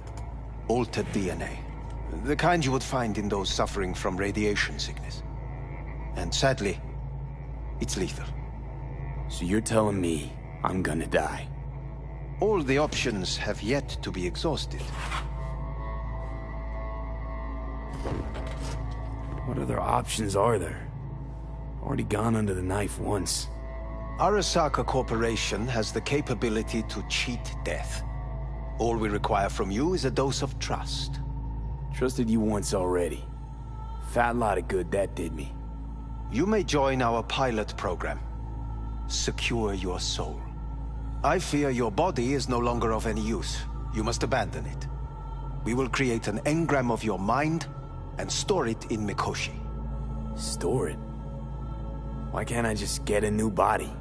[SPEAKER 13] altered DNA. The kind you would find in those suffering from radiation sickness. And sadly, it's lethal.
[SPEAKER 4] So you're telling me I'm gonna die?
[SPEAKER 13] All the options have yet to be exhausted.
[SPEAKER 4] What other options are there? Already gone under the knife once.
[SPEAKER 13] Arasaka Corporation has the capability to cheat death. All we require from you is a dose of trust.
[SPEAKER 4] Trusted you once already. Fat lot of good that did me.
[SPEAKER 13] You may join our pilot program. Secure your soul. I fear your body is no longer of any use. You must abandon it. We will create an engram of your mind and store it in Mikoshi.
[SPEAKER 4] Store it? Why can't I just get a new body?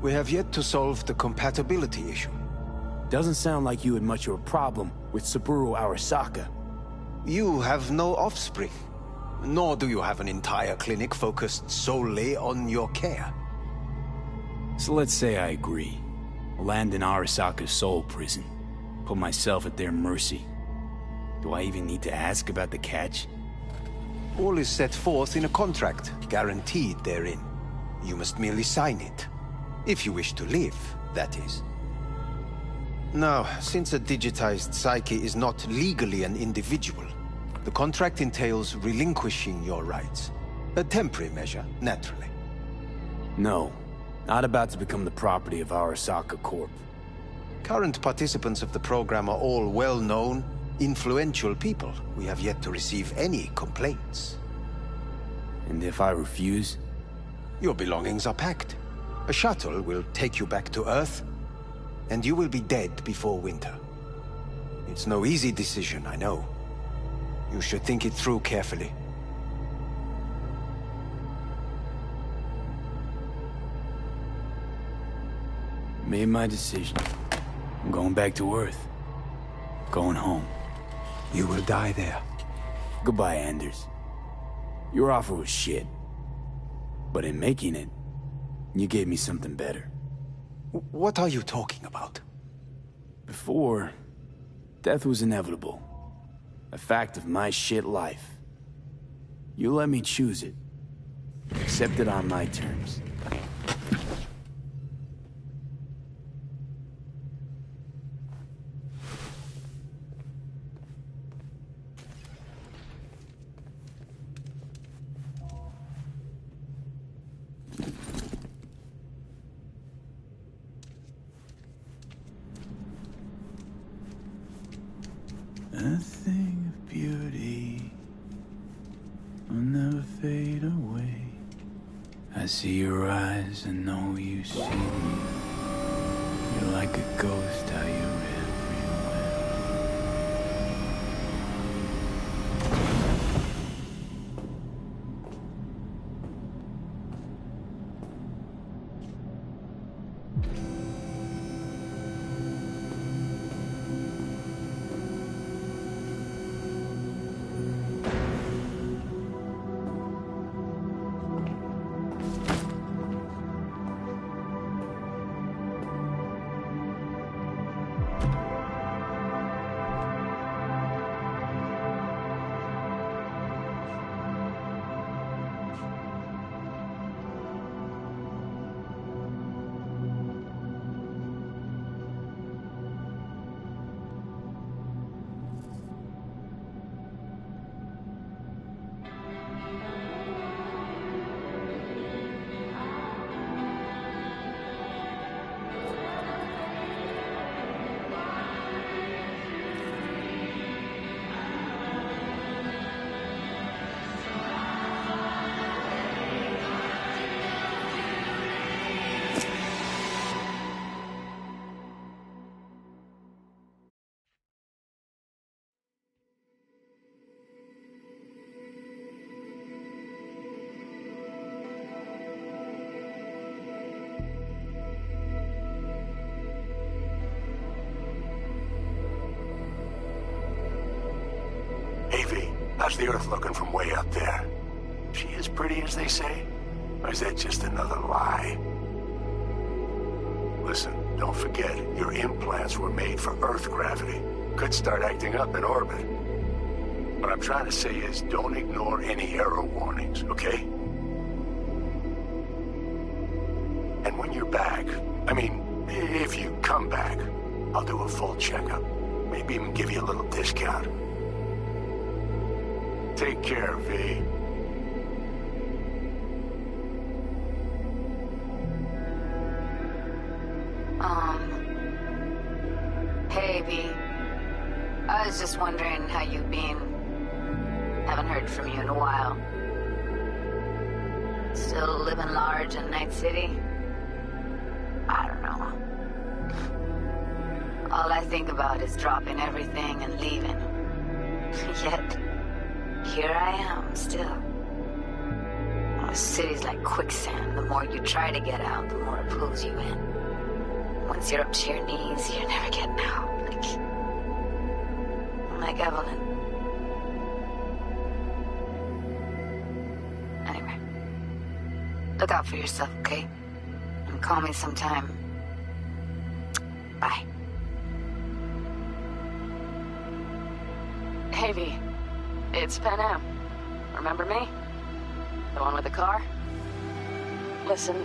[SPEAKER 13] We have yet to solve the compatibility issue.
[SPEAKER 4] Doesn't sound like you had much of a problem with Saburo Arasaka.
[SPEAKER 13] You have no offspring, nor do you have an entire clinic focused solely on your care.
[SPEAKER 4] So let's say I agree. Land in Arasaka's soul prison. Put myself at their mercy. Do I even need to ask about the catch?
[SPEAKER 13] All is set forth in a contract, guaranteed therein. You must merely sign it. If you wish to live, that is. Now, since a digitized psyche is not legally an individual, the contract entails relinquishing your rights. A temporary measure, naturally.
[SPEAKER 4] No. Not about to become the property of Arasaka Corp.
[SPEAKER 13] Current participants of the program are all well-known, influential people. We have yet to receive any complaints.
[SPEAKER 4] And if I refuse?
[SPEAKER 13] Your belongings are packed. A shuttle will take you back to Earth, and you will be dead before winter. It's no easy decision, I know. You should think it through carefully.
[SPEAKER 4] Made my decision. I'm going back to Earth. Going home.
[SPEAKER 13] You will die there.
[SPEAKER 4] Goodbye, Anders. Your offer was shit. But in making it, you gave me something better.
[SPEAKER 13] What are you talking about?
[SPEAKER 4] Before, death was inevitable. A fact of my shit life. You let me choose it. Accept it on my terms. A thing of beauty will never fade away. I see your eyes and know you see me. You're like a ghost, how you're everywhere.
[SPEAKER 10] How's the Earth looking from way up there? She as pretty as they say? Or is that just another lie? Listen, don't forget, your implants were made for Earth gravity. Could start acting up in orbit. What I'm trying to say is, don't ignore any error warnings, okay? And when you're back, I mean, if you come back, I'll do a full checkup. Maybe even give you a little discount. Take care, V.
[SPEAKER 8] Hey, V. I was just wondering how you've been. Haven't heard from you in a while. Still living large in Night City? I don't know. All I think about is dropping everything and leaving.
[SPEAKER 12] Yet, here I am, still. The city's like quicksand. The more you try to get out, the more it pulls you in. Once you're up to your knees, you're never getting out. Like Evelyn. Anyway. Look out for yourself, okay? And call me sometime. Bye.
[SPEAKER 8] Hey, V. It's Pan Am. Remember me? The one with the car? Listen,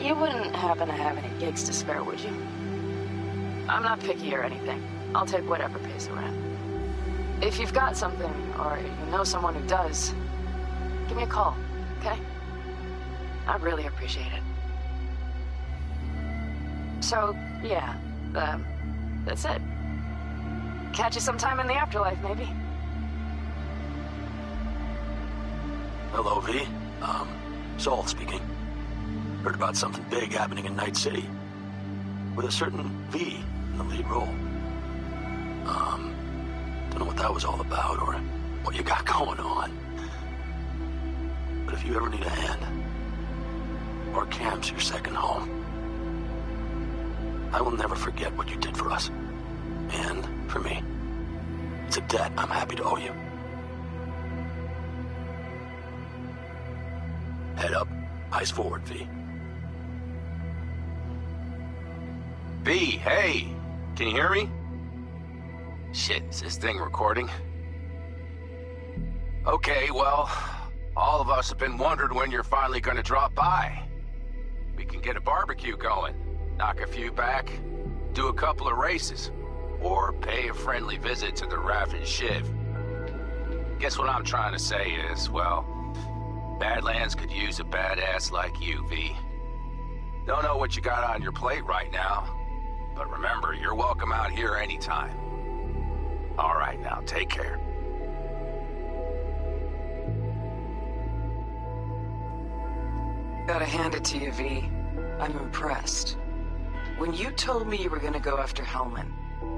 [SPEAKER 8] you wouldn't happen to have any gigs to spare, would you? I'm not picky or anything. I'll take whatever pays the rent. If you've got something, or you know someone who does, give me a call, okay? I'd really appreciate it. So, yeah, that's it. Catch you sometime in the afterlife, maybe.
[SPEAKER 11] Hello, V. Saul speaking. Heard about something big happening in Night City. With a certain V in the lead role. Don't know what that was all about or what you got going on. But if you ever need a hand, our camp's your second home. I will never forget what you did for us. And for me. It's a debt I'm happy to owe you. Head up, eyes forward, V.
[SPEAKER 4] V, hey! Can you hear me? Shit, is this thing recording? Okay, well, all of us have been wondering when you're finally gonna drop by. We can get a barbecue going, knock a few back, do a couple of races, or pay a friendly visit to the Raff and Shiv. Guess what I'm trying to say is, well, Badlands could use a badass like you, V. Don't know what you got on your plate right now, but remember, you're welcome out here anytime. All right, now, take care.
[SPEAKER 22] Gotta hand it to you, V. I'm impressed. When you told me you were gonna go after Hellman,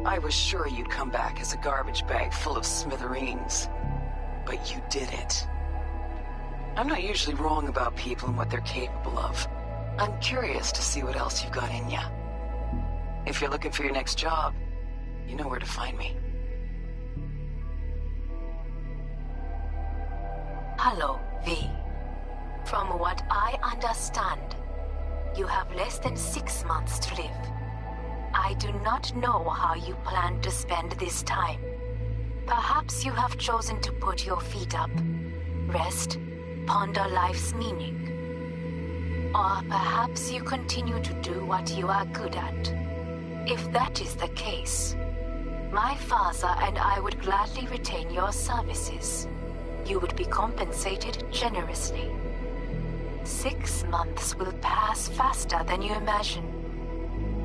[SPEAKER 22] I was sure you'd come back as a garbage bag full of smithereens. But you did it. I'm not usually wrong about people and what they're capable of. I'm curious to see what else you've got in ya. If you're looking for your next job, you know where to find me.
[SPEAKER 12] Hello, V. From what I understand, you have less than 6 months to live. I do not know how you plan to spend this time. Perhaps you have chosen to put your feet up, rest, ponder life's meaning. Or perhaps you continue to do what you are good at. If that is the case, my father and I would gladly retain your services. You would be compensated generously. 6 months will pass faster than you imagine.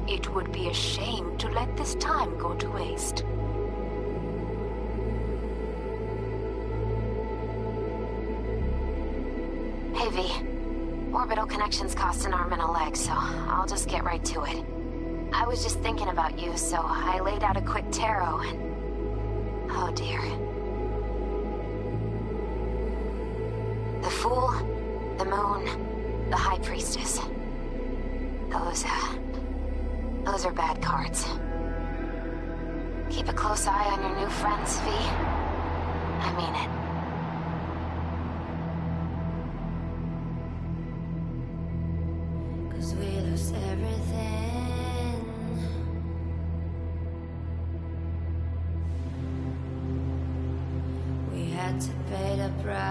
[SPEAKER 12] It would be a shame to let this time go to waste. Hey, V. Orbital connections cost an arm and a leg, so I'll just get right to it. I was just thinking about you, so I laid out a quick tarot and... oh dear. The Fool, the Moon, the High Priestess. Those are bad cards. Keep a close eye on your new friends, V. I mean it.
[SPEAKER 23] Cause we lose everything. We had to pay the price.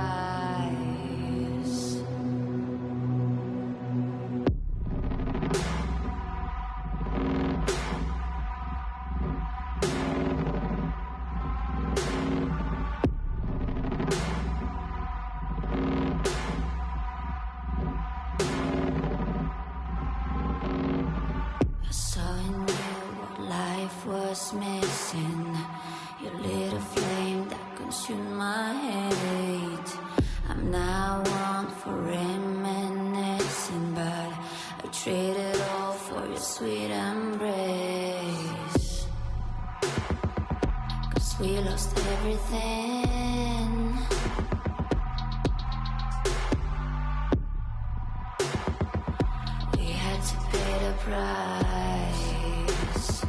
[SPEAKER 23] I saw in you what life was missing. You lit a flame that consumed my hate. I'm now one for reminiscing, but I traded all for your sweet embrace. 'Cause We lost everything. We had to pay the price.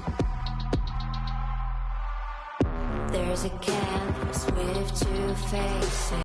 [SPEAKER 23] There's a canvas with two faces.